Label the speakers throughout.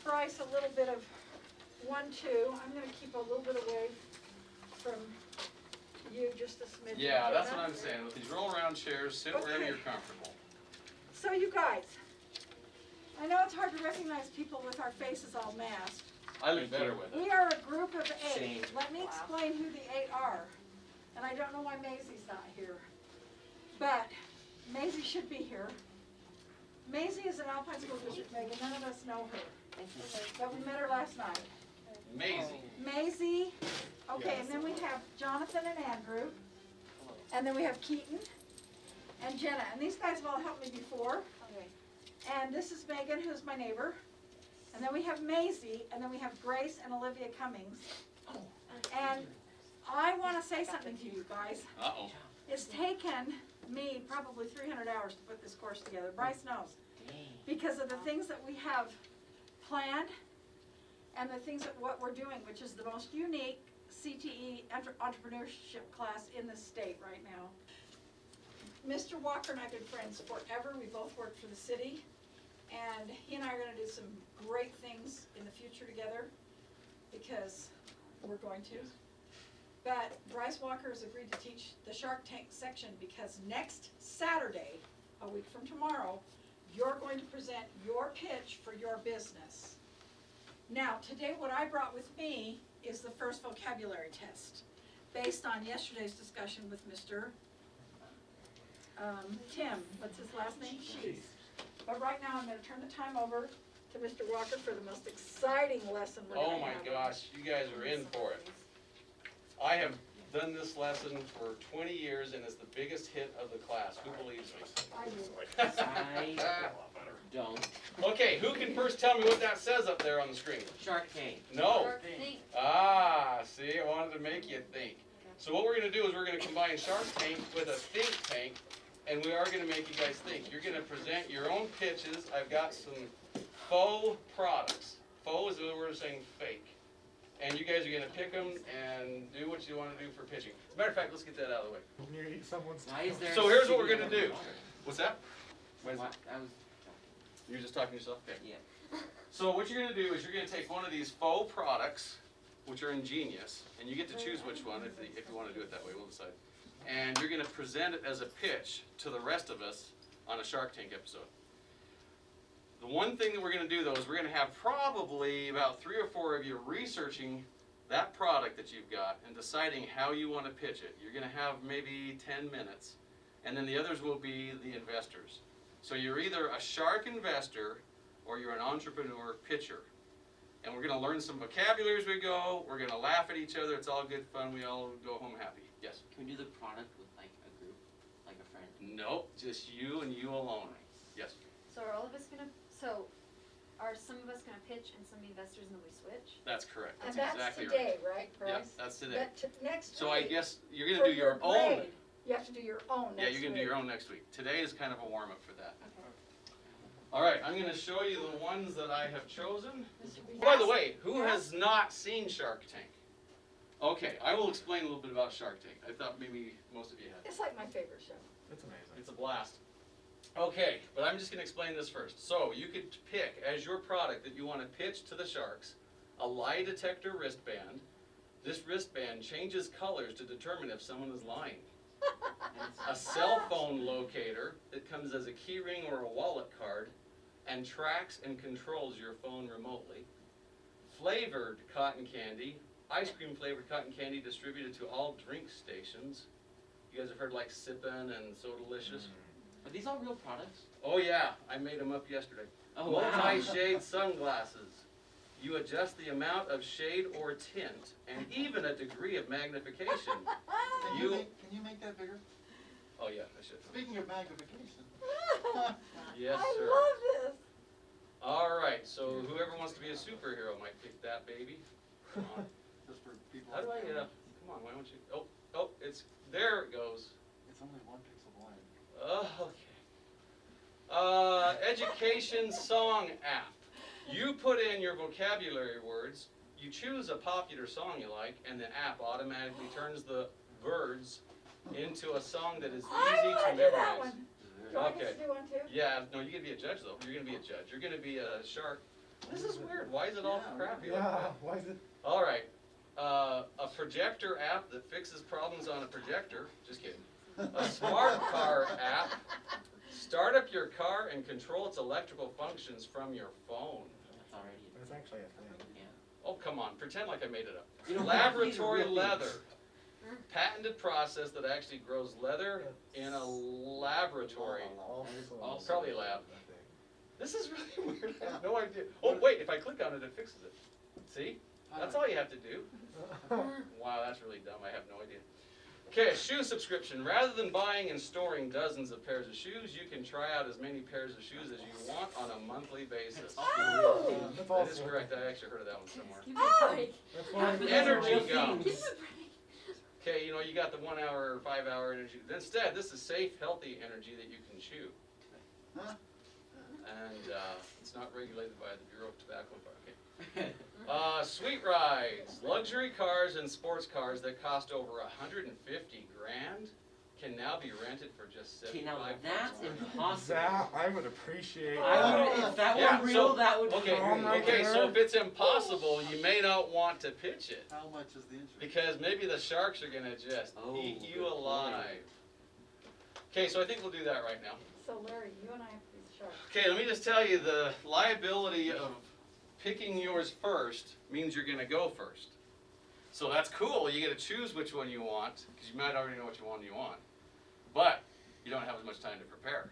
Speaker 1: Bryce a little bit of 1, 2. I'm going to keep a little bit away from you, just a smidge.
Speaker 2: Yeah, that's what I'm saying. With these roll around chairs, sit wherever
Speaker 1: Okay.
Speaker 2: you're comfortable.
Speaker 1: So you guys, I know it's hard to recognize people with our faces all masked.
Speaker 2: I look better with it.
Speaker 1: We are a group of 8.
Speaker 3: Same.
Speaker 1: Let me explain who the 8 are. And I don't know why Maisie's not here. But Maisie should be here. Maisie is an Alpine School District Megan. None of us know her. But we met her last night.
Speaker 2: Amazing.
Speaker 1: Maisie. Okay, and then we have Jonathan and Andrew. And then we have Keaton and Jenna. And these guys have all helped me before. And this is Megan, who's my neighbor. And then we have Maisie, and then we have Grace and Olivia Cummings. And I want to say something to you guys.
Speaker 2: Uh-oh.
Speaker 1: It's taken me probably 300 hours to put this course together. Bryce knows. Because of the things that we have planned and the things that what we're doing, which is the most unique CTE entrepreneurship class in the state right now. Mr. Walker and I have been friends forever. We both worked for the city. And he and I are going to do some great things in the future together because we're going to. But Bryce Walker has agreed to teach the Shark Tank section because next Saturday, a week from tomorrow, you're going to present your pitch for your business. Now, today what I brought with me is the first vocabulary test based on yesterday's discussion with Mr. Tim. What's his last name? Shees. But right now I'm going to turn the time over to Mr. Walker for the most exciting lesson we're going
Speaker 2: Oh
Speaker 1: to
Speaker 2: my
Speaker 1: have.
Speaker 2: gosh, you guys are in for it. I have done this lesson for 20 years and it's the biggest hit of the class. Who believes me?
Speaker 1: I do.
Speaker 3: I don't.
Speaker 2: Okay, who can first tell me what that says up there on the screen?
Speaker 3: Shark Tank.
Speaker 2: No. Ah, see, I wanted to make you think. So what we're going to do is we're going to combine Shark Tank with a think tank, and we are going to make you guys think. You're going to present your own pitches. I've got some faux products. Faux is the word saying fake. And you guys are going to pick them and do what you want to do for pitching. As a matter of fact, let's get that out of the way.
Speaker 3: Why is there
Speaker 2: So here's what we're
Speaker 3: sticky
Speaker 2: going to do.
Speaker 3: on the
Speaker 2: What's that?
Speaker 3: water? Why- that was,
Speaker 2: You're just talking to yourself? Okay.
Speaker 3: yeah.
Speaker 2: So what you're going to do is you're going to take one of these faux products, which are ingenious, and you get to choose which one if you want to do it that way. We'll decide. And you're going to present it as a pitch to the rest of us on a Shark Tank episode. The one thing that we're going to do, though, is we're going to have probably about 3 or 4 of you researching that product that you've got and deciding how you want to pitch it. You're going to have maybe 10 minutes, and then the others will be the investors. So you're either a shark investor or you're an entrepreneur pitcher. And we're going to learn some vocabulary as we go. We're going to laugh at each other. It's all good fun. We all go home happy. Yes?
Speaker 3: Can we do the product with like a group, like a friend?
Speaker 2: Nope, just you and you alone. Yes?
Speaker 4: So are all of us gonna, so are some of us gonna pitch and some investors and then we switch?
Speaker 2: That's correct.
Speaker 1: And
Speaker 2: That's
Speaker 1: that's
Speaker 2: exactly
Speaker 1: today,
Speaker 2: right.
Speaker 1: right, Bryce?
Speaker 2: Yeah, that's today.
Speaker 1: Next
Speaker 2: So I
Speaker 1: week,
Speaker 2: guess you're going
Speaker 1: for
Speaker 2: to do your own.
Speaker 1: grade, you have to do your own next
Speaker 2: Yeah, you're going to do your
Speaker 1: week.
Speaker 2: own next week. Today is kind of a warm-up for that.
Speaker 4: Okay.
Speaker 2: All right, I'm going to show you the ones that I have chosen.
Speaker 1: This will be
Speaker 2: By the
Speaker 1: fast.
Speaker 2: way, who
Speaker 1: Yes.
Speaker 2: has not seen Shark Tank? Okay, I will explain a little bit about Shark Tank. I thought maybe most of you had.
Speaker 1: It's like my favorite show.
Speaker 5: That's amazing.
Speaker 2: It's a blast. Okay, but I'm just going to explain this first. So you could pick as your product that you want to pitch to the sharks a lie detector wristband. This wristband changes colors to determine if someone is lying. A cell phone locator that comes as a key ring or a wallet card and tracks and controls your phone remotely. Flavored cotton candy, ice cream flavored cotton candy distributed to all drink stations. You guys have heard like Sippin' and So Delicious?
Speaker 3: Are these all real products?
Speaker 2: Oh yeah, I made them up yesterday.
Speaker 3: Oh wow.
Speaker 2: Multi-shade sunglasses. You adjust the amount of shade or tint and even a degree of magnification.
Speaker 5: Can
Speaker 2: You-
Speaker 5: you make that bigger?
Speaker 2: Oh yeah, I should.
Speaker 5: Speaking of magnification.
Speaker 2: Yes,
Speaker 1: I
Speaker 2: sir.
Speaker 1: love this.
Speaker 2: All right, so whoever wants to be a superhero might pick that baby. Come on.
Speaker 5: Just for people.
Speaker 2: How do I get up? Come on, why don't you? Oh, it's, there it goes.
Speaker 5: It's only 1 pixel blind.
Speaker 2: Okay. Education song app. You put in your vocabulary words, you choose a popular song you like, and the app automatically turns the words into a song that is
Speaker 1: I
Speaker 2: easy
Speaker 1: want
Speaker 2: to
Speaker 1: to do that
Speaker 2: memorize.
Speaker 1: one. Do I
Speaker 2: Okay.
Speaker 1: get to do one too?
Speaker 2: Yeah, no, you're gonna be a judge though. You're gonna be a judge. You're gonna be a shark, This is weird. Why is it all crappy like
Speaker 6: Yeah,
Speaker 2: that?
Speaker 6: why is it?
Speaker 2: All right. A projector app that fixes problems on a projector. Just kidding. A smart car app. Start up your car and control its electrical functions from your phone.
Speaker 3: That's already.
Speaker 6: It's actually a thing.
Speaker 3: Yeah.
Speaker 2: Oh, come on. Pretend like I made it up.
Speaker 3: You know,
Speaker 2: Laboratory
Speaker 3: these are real
Speaker 2: leather.
Speaker 3: things.
Speaker 2: Patented process that actually grows leather in a laboratory.
Speaker 6: Also,
Speaker 2: Probably a lab.
Speaker 6: I think.
Speaker 2: This is really weird. I have no idea. Oh, wait. If I click on it, it fixes it. See? That's all you have to do. Wow, that's really dumb. I have no idea. Okay, a shoe subscription. Rather than buying and storing dozens of pairs of shoes, you can try out as many pairs of shoes as you want on a monthly basis.
Speaker 1: Oh!
Speaker 6: That's
Speaker 2: That is
Speaker 6: also-
Speaker 2: correct. I actually heard of that one somewhere.
Speaker 4: Give me a break.
Speaker 6: That's why
Speaker 3: These are
Speaker 2: Energy
Speaker 3: real
Speaker 2: gum.
Speaker 3: things.
Speaker 2: Okay, you know, you got the 1 hour or 5 hour energy. Instead, this is safe, healthy energy that you can chew.
Speaker 5: Huh?
Speaker 2: And it's not regulated by the Bureau of Tobacco. Okay. Sweet rides, luxury cars and sports cars that cost over $150 grand can now be rented for just $75.
Speaker 3: Okay, now that's impossible.
Speaker 6: that I would appreciate.
Speaker 3: I would, if that
Speaker 2: Yeah,
Speaker 3: were real,
Speaker 2: so-
Speaker 3: that would be
Speaker 2: Okay,
Speaker 6: Oh my
Speaker 2: okay, so
Speaker 6: God.
Speaker 2: if it's impossible, you may not want to pitch it.
Speaker 5: How much is the interest?
Speaker 2: Because maybe the sharks are gonna just
Speaker 3: Oh,
Speaker 2: eat you
Speaker 3: good point.
Speaker 2: alive. Okay, so I think we'll do that right now.
Speaker 1: So Larry, you and I have to be the shark.
Speaker 2: Okay, let me just tell you, the liability of picking yours first means you're gonna go first. So that's cool, you get to choose which one you want, because you might already know which one you want. But you don't have as much time to prepare.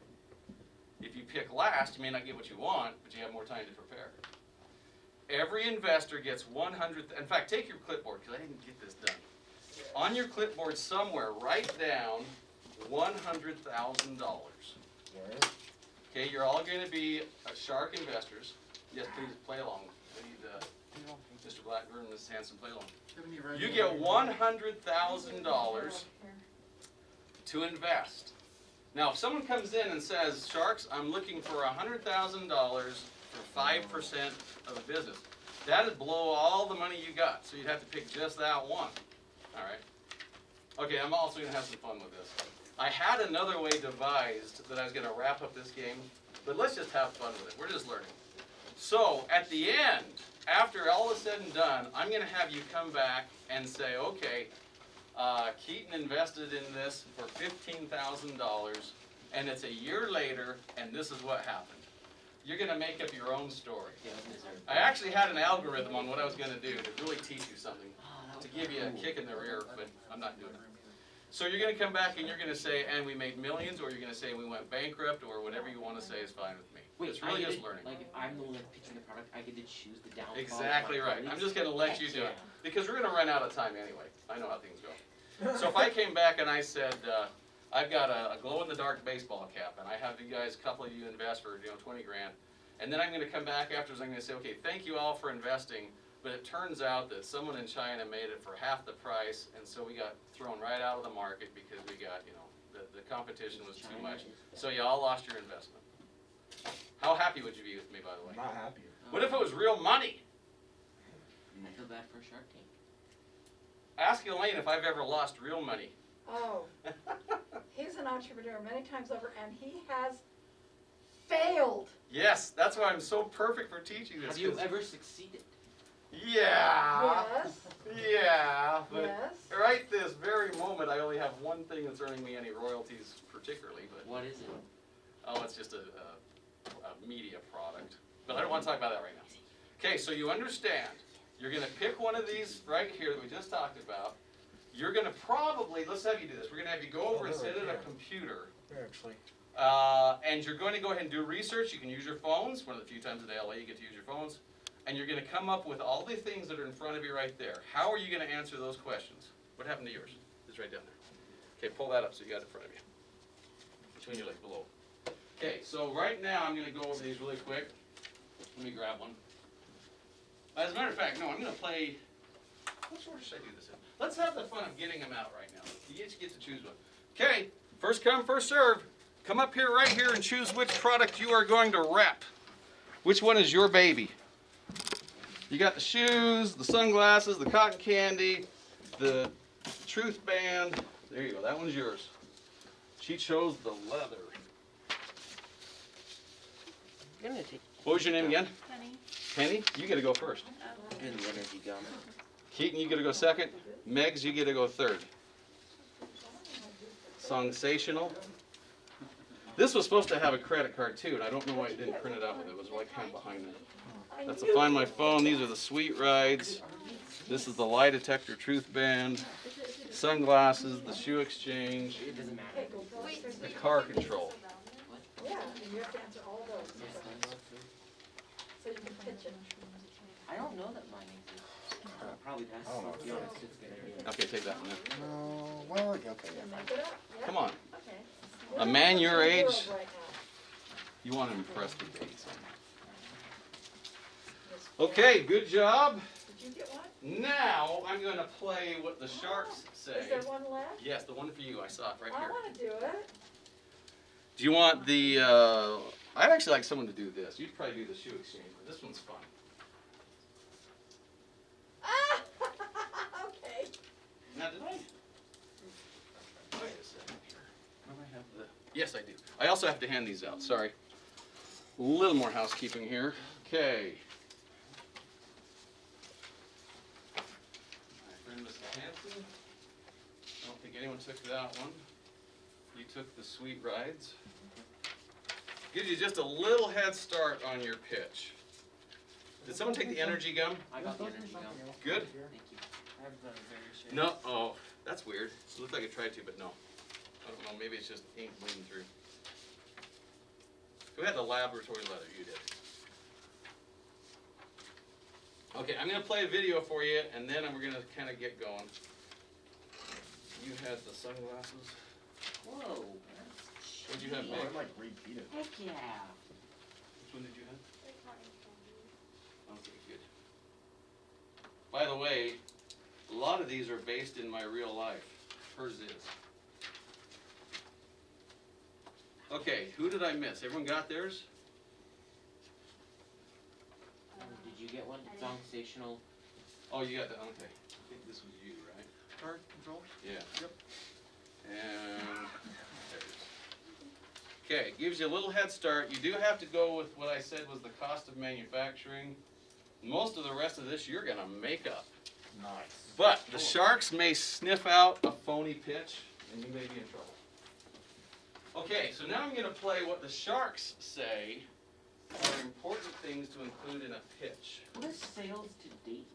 Speaker 2: If you pick last, you may not get what you want, but you have more time to prepare. Every investor gets 100, in fact, take your clipboard, because I didn't get this done. On your clipboard somewhere, write down $100,000. Okay, you're all going to be shark investors. Yes, please play along. I need Mr. Blackburn and Mrs. Hansen play along. You get $100,000 to invest. Now, if someone comes in and says, Sharks, I'm looking for $100,000 for 5% of a business, that would blow all the money you got. So you'd have to pick just that one. All right. Okay, I'm also going to have some fun with this. I had another way devised that I was going to wrap up this game, but let's just have fun with it. We're just learning. So at the end, after all is said and done, I'm going to have you come back and say, okay, Keaton invested in this for $15,000, and it's a year later, and this is what happened. You're going to make up your own story.
Speaker 3: Yeah, deserve.
Speaker 2: I actually had an algorithm on what I was going to do to really teach you something,
Speaker 3: Oh, that
Speaker 2: to
Speaker 3: would
Speaker 2: give
Speaker 3: be
Speaker 2: you a
Speaker 3: cool.
Speaker 2: kick in the rear, but I'm not doing it. So you're going to come back and you're going to say, and we made millions, or you're going to say we went bankrupt, or whatever you want to say is fine with me.
Speaker 3: Wait,
Speaker 2: It's really
Speaker 3: I get
Speaker 2: just
Speaker 3: to,
Speaker 2: learning.
Speaker 3: like if I'm the one that's pitching the product, I get to choose the downfall.
Speaker 2: Exactly
Speaker 3: of my
Speaker 2: right. I'm
Speaker 3: colleagues?
Speaker 2: just going to let you
Speaker 3: Heck
Speaker 2: do it,
Speaker 3: yeah.
Speaker 2: because we're going to run out of time anyway. I know how things go. So if I came back and I said, I've got a glow-in-the-dark baseball cap, and I have you guys, a couple of you invest for 20 grand, and then I'm going to come back afterwards, I'm going to say, okay, thank you all for investing, but it turns out that someone in China made it for half the price, and so we got thrown right out of the market because we got, the competition was too much. So you all lost your investment. How happy would you be with me, by the way?
Speaker 6: Not happy.
Speaker 2: What if it was real money?
Speaker 3: I feel bad for Shark Tank.
Speaker 2: Ask Elaine if I've ever lost real money.
Speaker 1: Oh, he's an entrepreneur many times over, and he has failed.
Speaker 2: Yes, that's why I'm so perfect for teaching this.
Speaker 3: Have you
Speaker 2: 'cause-
Speaker 3: ever succeeded?
Speaker 2: Yeah.
Speaker 1: Yes,
Speaker 2: Yeah. But
Speaker 1: yes.
Speaker 2: right this very moment, I only have one thing that's earning me any royalties particularly, but
Speaker 3: What is it?
Speaker 2: it's just a media product. But I don't want to talk about that right now. Okay, so you understand. You're going to pick one of these right here that we just talked about. You're going to probably, let's have you do this. We're going to have you go over and sit at a computer.
Speaker 6: Actually.
Speaker 2: And you're going to go ahead and do research. You can use your phones. One of the few times in LA you get to use your phones. And you're going to come up with all the things that are in front of you right there. How are you going to answer those questions? What happened to yours? It's right down there. Okay, pull that up so you got it in front of you. Between your legs below. Okay, so right now I'm going to go over these really quick. Let me grab one. As a matter of fact, no, I'm going to play. What order should I do this in? Let's have the fun of getting them out right now. You each get to choose one. Okay, first come, first serve. Come up here, right here, and choose which product you are going to rep. Which one is your baby? You got the shoes, the sunglasses, the cotton candy, the truth band. There you go, that one's yours. She chose the leather. What was your name again?
Speaker 7: Penny.
Speaker 2: Penny, you get to go first.
Speaker 3: And the energy gum.
Speaker 2: Keaton, you get to go second. Megs, you get to go third. Songsational. This was supposed to have a credit card too, and I don't know why it didn't print it out. It was like kind of behind it. That's the Find My Phone. These are the Sweet Rides. This is the lie detector truth band. Sunglasses, the shoe exchange,
Speaker 3: It doesn't matter.
Speaker 2: the car control.
Speaker 1: Yeah, and you have to answer all those, so you can pitch it.
Speaker 3: I don't know that mine exists. Probably does.
Speaker 6: I don't know.
Speaker 3: To be honest, it's gonna be.
Speaker 2: Okay, take that one then.
Speaker 6: No, well, okay, yeah.
Speaker 1: Make it up, yeah.
Speaker 2: Come on.
Speaker 1: Okay.
Speaker 2: A man your age,
Speaker 1: World right now.
Speaker 2: you want to impress the dates. Okay, good job.
Speaker 1: Did you get one?
Speaker 2: Now I'm going to play what the sharks say.
Speaker 1: Is there one left?
Speaker 2: Yes, the one for you. I saw it right
Speaker 1: I
Speaker 2: here.
Speaker 1: wanna do it.
Speaker 2: Do you want the, I'd actually like someone to do this. You'd probably do the shoe exchange, but this one's fun.
Speaker 1: Ah, okay.
Speaker 2: Now, did I? Wait a second here. Where do I have the? Yes, I do. I also have to hand these out. Sorry. A little more housekeeping here. Okay. My friend Mrs. Hansen. I don't think anyone took that one. You took the Sweet Rides. Gives you just a little head start on your pitch. Did someone take the energy gum?
Speaker 3: I got the energy gum.
Speaker 2: Good.
Speaker 3: Thank you.
Speaker 7: I have the very shade.
Speaker 2: No, oh, that's weird. It looked like I tried to, but no. I don't know, maybe it's just ink bleeding through. Who had the laboratory letter? You did. Okay, I'm gonna play a video for you, and then we're gonna kind of get going. You had the sunglasses.
Speaker 3: Whoa.
Speaker 2: What'd you have,
Speaker 6: Oh,
Speaker 2: Meg?
Speaker 6: I like repeated.
Speaker 3: Heck yeah.
Speaker 2: Which one did you have? Okay, good. By the way, a lot of these are based in my real life. Hers is. Okay, who did I miss? Everyone got theirs?
Speaker 3: Did you get one? Songsational.
Speaker 2: Oh, you got that, okay. I think this was you, right?
Speaker 6: Card control?
Speaker 2: Yeah.
Speaker 6: Yep.
Speaker 2: And there it is. Okay, it gives you a little head start. You do have to go with what I said was the cost of manufacturing. Most of the rest of this you're gonna make up.
Speaker 6: Nice.
Speaker 2: But the sharks may sniff out a phony pitch and you may be in trouble. Okay, so now I'm gonna play what the sharks say are important things to include in a pitch.
Speaker 3: What is sales to Dayton?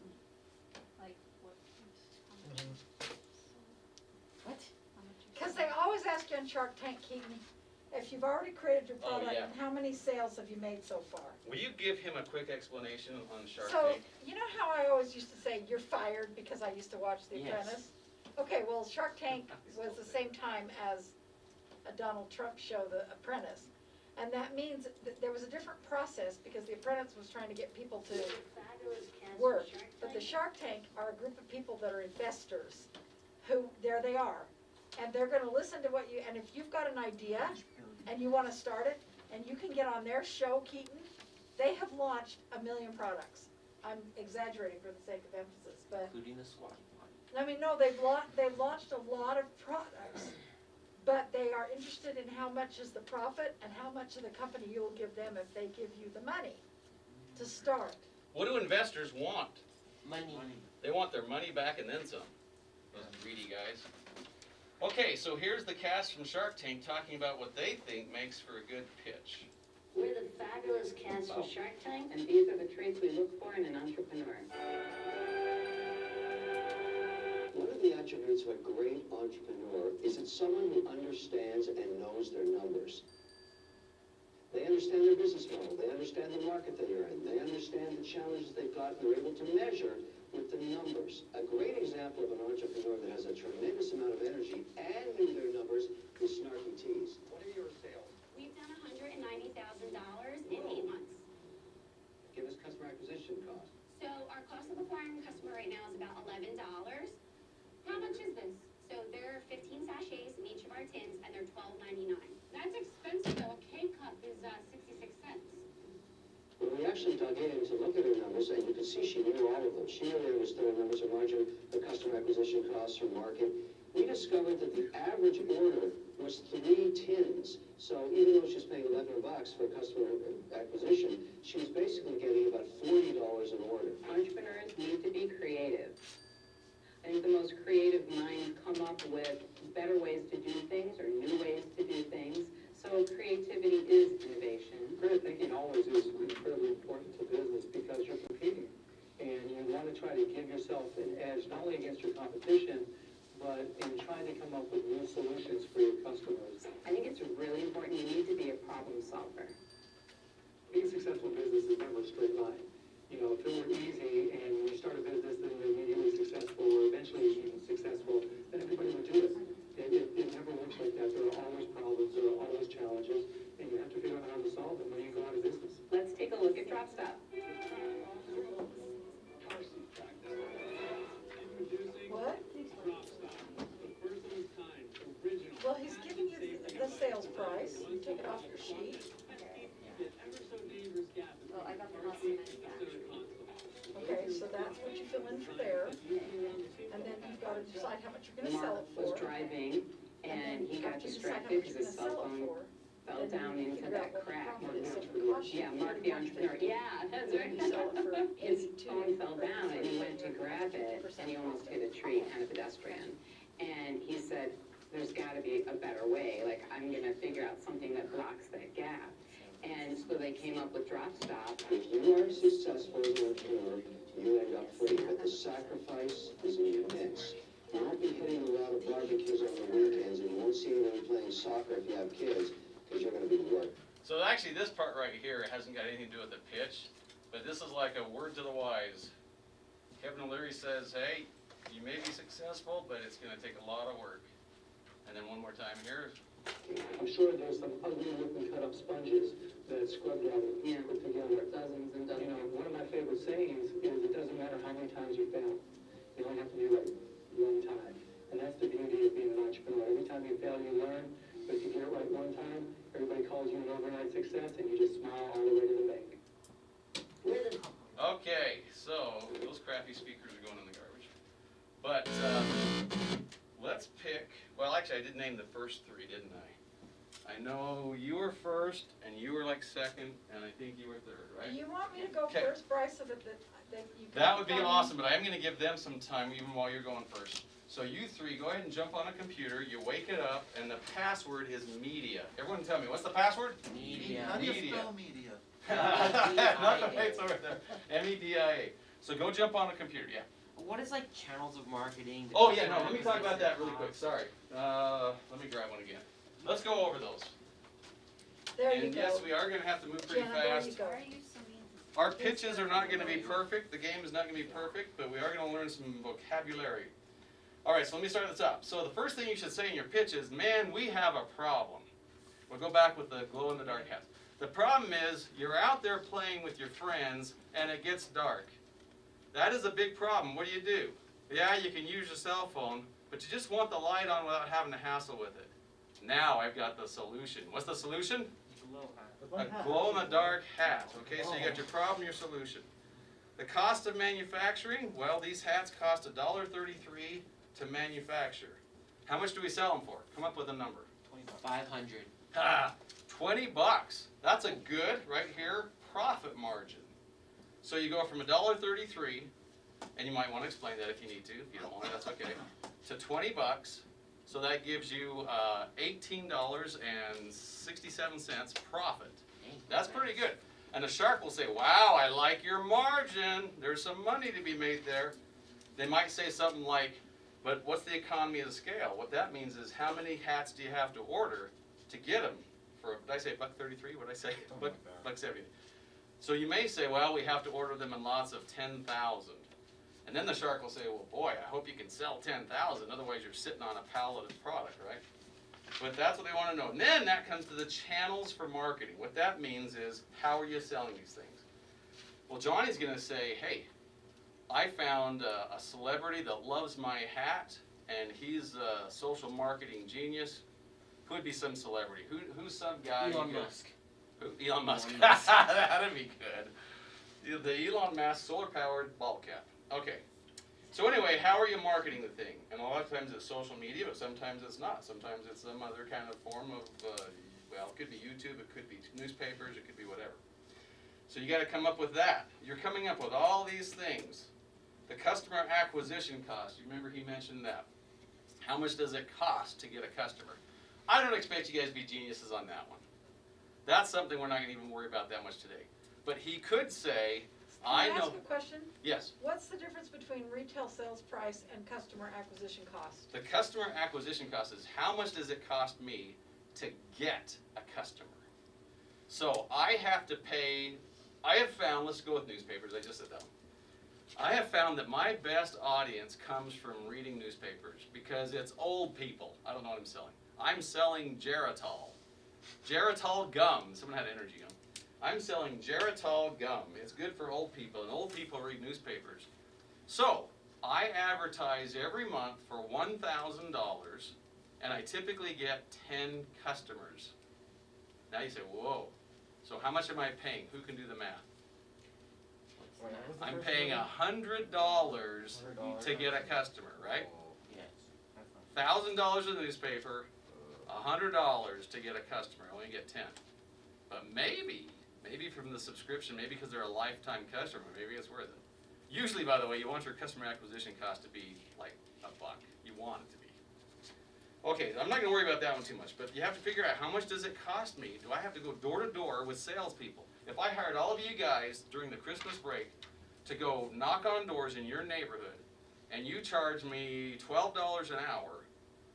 Speaker 4: Like, what?
Speaker 3: What?
Speaker 1: Cause they always ask you on Shark Tank, Keaton, if you've already created your
Speaker 2: Oh,
Speaker 1: product,
Speaker 2: yeah.
Speaker 1: and how many sales have you made so far?
Speaker 2: Will you give him a quick explanation on Shark
Speaker 1: So,
Speaker 2: Tank?
Speaker 1: you know how I always used to say, you're fired, because I used to watch The
Speaker 3: Yes.
Speaker 1: Apprentice? Okay, well, Shark Tank was the same time as a Donald Trump show, The Apprentice. And that means that there was a different process, because The Apprentice was trying to get people to work. But the Shark Tank are a group of people that are investors, who, there they are. And they're gonna listen to what you, and if you've got an idea, and you wanna start it, and you can get on their show, Keaton, they have launched 1 million products. I'm exaggerating for the sake of emphasis, but,
Speaker 3: Including the squatty potty.
Speaker 1: I mean, no, they've launched a lot of products, but they are interested in how much is the profit and how much of the company you'll give them if they give you the money to start.
Speaker 2: What do investors want?
Speaker 3: Money.
Speaker 2: They want their money back and then some. Those greedy guys. Okay, so here's the cast from Shark Tank talking about what they think makes for a good pitch.
Speaker 8: We're the fabulous cast from Shark Tank, and these are the traits we look for in an entrepreneur.
Speaker 9: One of the attributes of a great entrepreneur is it's someone who understands and knows their numbers. They understand their business model, they understand the market that they're in, they understand the challenges they've got, and they're able to measure with the numbers. A great example of an entrepreneur that has a tremendous amount of energy and knew their numbers is Snarky Tees. What are your sales?
Speaker 10: We've done $190,000 in 8 months.
Speaker 9: Give us customer acquisition cost.
Speaker 10: So our cost of acquiring a customer right now is about $11. How much is this? So there are 15 sachets in each of our tins, and they're $12.99. That's expensive though. A K-cup is 66 cents.
Speaker 9: When we actually dug in to look at her numbers, and you could see she knew all of them. She really understood her numbers, her margin, her customer acquisition costs, her market. We discovered that the average order was 3 tins. So even though she's paying $11 for customer acquisition, She was basically getting about $40 an order.
Speaker 8: Entrepreneurs need to be creative. I think the most creative minds come up with better ways to do things or new ways to do things. So creativity is innovation.
Speaker 7: Creative thinking always is incredibly important to business because you're competing. And you want to try to give yourself an edge, not only against your competition, but in trying to come up with new solutions for your customers.
Speaker 8: I think it's really important. You need to be a problem solver.
Speaker 7: Being successful in business is never a straight line. You know, if it were easy and you start a business then you're immediately successful or eventually even successful, then everybody would do it. It never works like that. There are always problems, there are always challenges, and you have to figure out how to solve them when you go out of business.
Speaker 8: Let's take a look at Drop Stop.
Speaker 1: What? Well, he's giving you the sales price. You take it off your sheet.
Speaker 4: Well, I got the cost of manufacturing.
Speaker 1: Okay, so that's what you fill in for there. And then you've got to decide how much you're gonna sell
Speaker 8: Mark
Speaker 1: it for.
Speaker 8: was driving and he got
Speaker 1: after you decide how
Speaker 8: distracted
Speaker 1: much
Speaker 8: because
Speaker 1: you're
Speaker 8: his
Speaker 1: gonna
Speaker 8: cell
Speaker 1: sell it
Speaker 8: phone
Speaker 1: for,
Speaker 8: fell
Speaker 1: then
Speaker 8: down
Speaker 1: you
Speaker 8: into
Speaker 1: figure out
Speaker 8: that
Speaker 1: what the
Speaker 8: crack.
Speaker 1: profit is. So it costs you
Speaker 8: Yeah, Mark the entrepreneur. Yeah, that's
Speaker 1: Then you sell it for
Speaker 8: right. His
Speaker 1: 82.
Speaker 8: phone fell down and he went to grab it and he almost hit a tree and a pedestrian. And he said, there's gotta be a better way, like I'm gonna figure out something that blocks that gap. And so they came up with Drop Stop.
Speaker 9: If you are successful as an entrepreneur, you end up free, but the sacrifice is in your mix. You won't be hitting a lot of barbecues on the weekends, and you won't see anybody playing soccer if you have kids, because you're gonna be working.
Speaker 2: So actually, this part right here hasn't got anything to do with the pitch, but this is like a word to the wise. Kevin O'Leary says, hey, you may be successful, but it's gonna take a lot of work. And then one more time here.
Speaker 7: I'm sure there's some ugly looking cut up sponges that Scrub Daddy
Speaker 8: Yeah.
Speaker 7: put together.
Speaker 8: Dozens and
Speaker 7: You
Speaker 8: dozens.
Speaker 7: know, one of my favorite sayings is it doesn't matter how many times you fail. You only have to do it one time. And that's the beauty of being an entrepreneur. Every time you fail, you learn. But if you get it right one time, everybody calls you an overnight success and you just smile all the way to the bank.
Speaker 2: Okay, so those crappy speakers are going in the garbage. But let's pick, well, actually, I did name the first three, didn't I? I know you were first, and you were like second, and I think you were third, right?
Speaker 1: You want me to go
Speaker 2: Okay.
Speaker 1: first, Bryce, so that you can.
Speaker 2: That would be awesome, but I'm gonna give them some time even while you're going first. So you three, go ahead and jump on a computer, you wake it up, and the password is media. Everyone tell me, what's the password?
Speaker 3: Media.
Speaker 5: How do you
Speaker 2: Media.
Speaker 5: spell media?
Speaker 2: Not the face over there. MEDIA. So go jump on a computer, yeah.
Speaker 3: What is like channels of marketing?
Speaker 2: Oh yeah, no, let me talk about that really quick, sorry. Let me grab one again. Let's go over those.
Speaker 1: There you
Speaker 2: And
Speaker 1: go.
Speaker 2: yes, we are gonna have to move pretty
Speaker 1: Jenna, there you
Speaker 2: fast.
Speaker 1: go.
Speaker 4: Why are you so mean?
Speaker 2: Our pitches are not gonna be perfect, the game is not gonna be perfect, but we are gonna learn some vocabulary. Alright, so let me start at the top. So the first thing you should say in your pitch is, man, we have a problem. We'll go back with the glow in the dark hats. The problem is, you're out there playing with your friends and it gets dark. That is a big problem. What do? Yeah, you can use your cell phone, but you just want the light on without having to hassle with it. Now I've got the solution. What's the solution? A glow-in-the-dark hat. Okay, so you got your problem, your solution. The cost of manufacturing, well, these hats cost $1.33 to manufacture. How much do we sell them for? Come up with a number.
Speaker 3: 500.
Speaker 2: Ah, $20. That's a good, right here, profit margin. So you go from $1.33, and you might want to explain that if you need to. If you don't want to, that's okay. To $20. So that gives you $18.67 profit. That's pretty good. And the shark will say, wow, I like your margin. There's some money to be made there. They might say something like, but what's the economy of scale? What that means is how many hats do you have to order to get them for, did I say $1.33? What did I say? $1.70. So you may say, well, we have to order them in lots of 10,000. And then the shark will say, well, boy, I hope you can sell 10,000. Otherwise, you're sitting on a pallet of product, right? But that's what they want to know. And then that comes to the channels for marketing. What that means is, how are you selling these things? Well, Johnny's going to say, hey, I found a celebrity that loves my hat, and he's a social marketing genius. Who would be some celebrity? Who's some guy?
Speaker 3: Elon Musk.
Speaker 2: Who? Elon Musk.
Speaker 3: Elon Musk.
Speaker 2: That'd be good. The Elon Musk solar-powered ball cap. Okay. So anyway, how are you marketing the thing? And a lot of times it's social media, but sometimes it's not. Sometimes it's some other kind of form of, well, it could be YouTube, it could be newspapers, it could be whatever. So you gotta come up with that. You're coming up with all these things. The customer acquisition cost, you remember he mentioned that. How much does it cost to get a customer? I don't expect you guys to be geniuses on that one. That's something we're not gonna even worry about that much today. But he could say, I
Speaker 1: Can I
Speaker 2: know,
Speaker 1: ask a question?
Speaker 2: yes,
Speaker 1: What's the difference between retail sales price and customer acquisition cost?
Speaker 2: the customer acquisition cost is how much does it cost me to get a customer? So I have to pay, I have found, let's go with newspapers, I just said that one. I have found that my best audience comes from reading newspapers because it's old people. I don't know what I'm selling. I'm selling Geritol. Geritol gum. Someone had energy gum. I'm selling Geritol gum. It's good for old people, and old people read newspapers. So I advertise every month for $1,000, and I typically get 10 customers. Now you say, whoa. So how much am I paying? Who can do the math? I'm paying $100 to get a customer, right?
Speaker 3: Yes.
Speaker 2: $1,000 in the newspaper, $100 to get a customer. I only get 10. But maybe from the subscription, maybe because they're a lifetime customer, maybe it's worth it. Usually, by the way, you want your customer acquisition cost to be like $1. You want it to be. Okay, I'm not going to worry about that one too much, but you have to figure out how much does it cost me? Do I have to go door to door with salespeople? If I hired all of you guys during the Christmas break to go knock on doors in your neighborhood, and you charge me $12 an hour,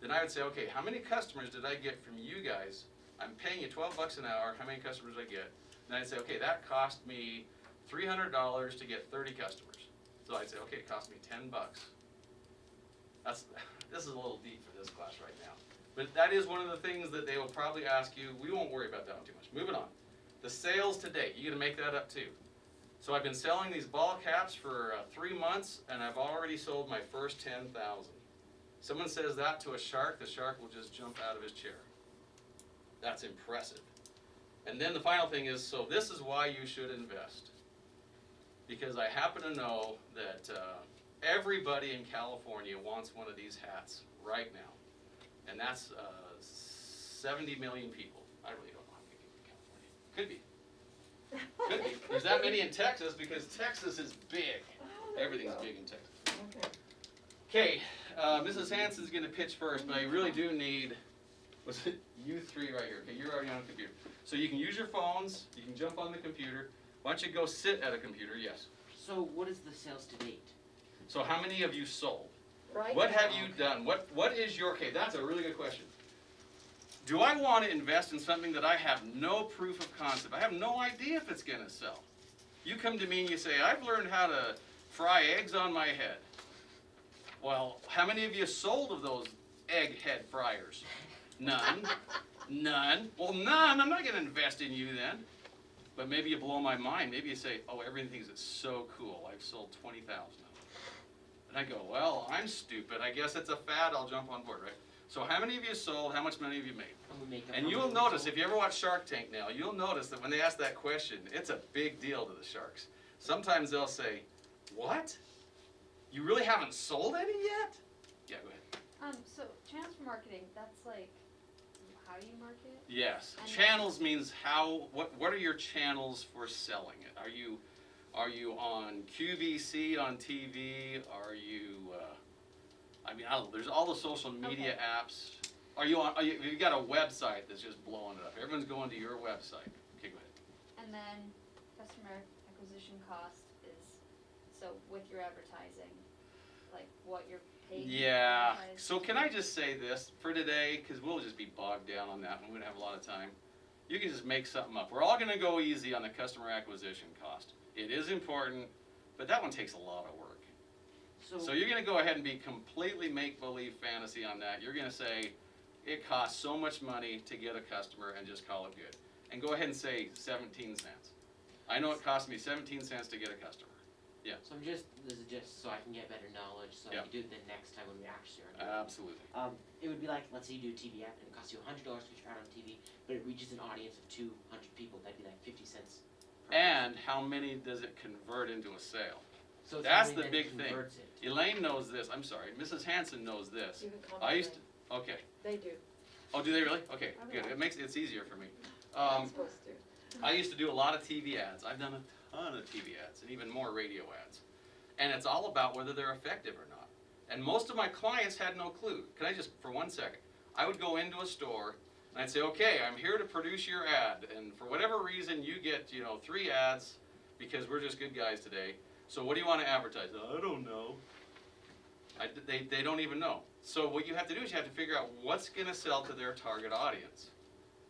Speaker 2: then I would say, okay, how many customers did I get from you guys? I'm paying you $12 an hour, how many customers did I get? And I'd say, okay, that cost me $300 to get 30 customers. So I'd say, okay, it cost me $10. This is a little deep for this class right now. But that is one of the things that they will probably ask you. We won't worry about that one too much. Moving on. The sales to date, you gotta make that up too. So I've been selling these ball caps for 3 months, and I've already sold my first 10,000. Someone says that to a shark, the shark will just jump out of his chair. That's impressive. And then the final thing is, so this is why you should invest. Because I happen to know that everybody in California wants one of these hats right now. And that's 70 million people. I really don't know how many people in California. Could be. Could be. There's that many in Texas because Texas is big. Everything's big in Texas. Okay, Mrs. Hansen's going to pitch first, but I really do need, was it you three right here? Okay, you're already on the computer. So you can use your phones, you can jump on the computer. Why don't you go sit at a computer? Yes.
Speaker 3: So what is the sales to date?
Speaker 2: So how many have you sold?
Speaker 1: Right?
Speaker 2: What have you done? What is your, okay, that's a really good question. Do I want to invest in something that I have no proof of concept? I have no idea if it's going to sell. You come to me and you say, I've learned how to fry eggs on my head. Well, how many of you sold of those egg head fryers? None. None. Well, none. I'm not going to invest in you then. But maybe you blow my mind. Maybe you say, oh, everything thinks it's so cool. I've sold 20,000 of them. And I go, well, I'm stupid. I guess it's a fad. I'll jump on board, right? So how many of you sold? How much money have you made?
Speaker 3: I'm gonna make up
Speaker 2: And
Speaker 3: how
Speaker 2: you'll
Speaker 3: many
Speaker 2: notice,
Speaker 3: sold.
Speaker 2: if you ever watch Shark Tank now, you'll notice that when they ask that question, it's a big deal to the sharks. Sometimes they'll say, what? You really haven't sold any yet? Yeah, go ahead.
Speaker 4: So channels for marketing, that's like, how do you market?
Speaker 2: Yes.
Speaker 4: And
Speaker 2: Channels means how, what are your channels for selling it? Are you on QVC on TV? Are you, I don't know, there's all the social media apps. You got a website that's just blowing it up. Everyone's going to your website. Okay, go ahead.
Speaker 4: And then customer acquisition cost is, so with your advertising, like what you're paying.
Speaker 2: Yeah,
Speaker 4: to advertise.
Speaker 2: so can I just say this for today, because we'll just be bogged down on that one, we don't have a lot of time. You can just make something up. We're all gonna go easy on the customer acquisition cost. It is important, but that one takes a lot of work. So you're gonna go ahead and be completely make-believe fantasy on that. You're gonna say, it costs so much money to get a customer and just call it good. And go ahead and say 17 cents. I know it cost me 17 cents to get a customer. Yeah.
Speaker 3: So this is just so I can get better knowledge, so I
Speaker 2: Yeah.
Speaker 3: can do it the next time when we actually are doing
Speaker 2: Absolutely.
Speaker 3: it. It would be like, let's say you do a TV ad and it costs you $100 to get your ad on TV, but it reaches an audience of 200 people. That'd be like 50 cents. Per
Speaker 2: And how many does it convert into a sale?
Speaker 3: person. So it's
Speaker 2: That's
Speaker 3: something
Speaker 2: the
Speaker 3: that
Speaker 2: big thing.
Speaker 3: converts it.
Speaker 2: Elaine knows this. I'm sorry. Mrs. Hansen knows this.
Speaker 1: You can call
Speaker 2: I
Speaker 1: me
Speaker 2: used to,
Speaker 1: Elaine.
Speaker 2: okay.
Speaker 1: They do.
Speaker 2: Oh, do they really? Okay,
Speaker 4: I
Speaker 2: good.
Speaker 4: don't know.
Speaker 2: It's easier for me.
Speaker 1: I'm supposed to.
Speaker 2: I used to do a lot of TV ads. I've done a ton of TV ads and even more radio ads. And it's all about whether they're effective or not. And most of my clients had no clue. Can I just, for 1 second, I would go into a store and I'd say, okay, I'm here to produce your ad. And for whatever reason, you get, 3 ads because we're just good guys today. So what do you want to advertise? I don't know. They don't even know. So what you have to do is you have to figure out what's going to sell to their target audience.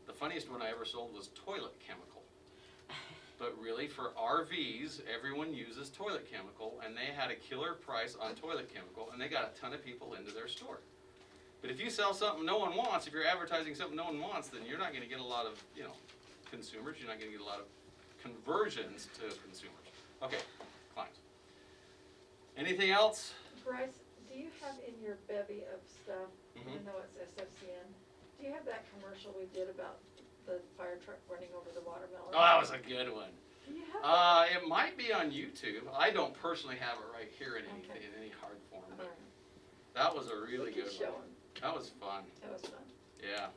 Speaker 2: The funniest one I ever sold was toilet chemical. But really, for RVs, everyone uses toilet chemical, and they had a killer price on toilet chemical, and they got a ton of people into their store. But if you sell something no one wants, if you're advertising something no one wants, then you're not going to get a lot of, consumers. You're not going to get a lot of conversions to consumers. Okay, clients. Anything else?
Speaker 1: Bryce, do you have in your bevy of stuff,
Speaker 2: Mhm.
Speaker 1: even though it's SFCN, do you have that commercial we did about the fire truck running over the watermelon?
Speaker 2: Oh, that was a good one.
Speaker 1: Do you have
Speaker 2: It might be on YouTube. I don't personally have it right here in any,
Speaker 1: Okay.
Speaker 2: in any hard form,
Speaker 1: that?
Speaker 2: but
Speaker 1: Alright.
Speaker 2: that was a really
Speaker 1: Keep
Speaker 2: good
Speaker 1: showing.
Speaker 2: one. That was fun.
Speaker 1: That was fun.
Speaker 2: Yeah.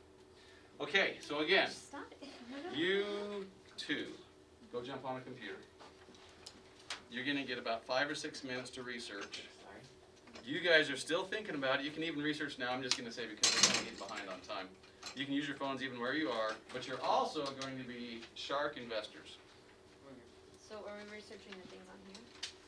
Speaker 2: Okay, so again,
Speaker 4: Stop it.
Speaker 2: you two, go jump on a computer. You're gonna get about 5 or 6 minutes to research.
Speaker 3: Sorry.
Speaker 2: You guys are still thinking about it. You can even research now. I'm just gonna say because we're gonna get behind on time. You can use your phones even where you are, but you're also going to be shark investors.
Speaker 4: So are we researching the things on here?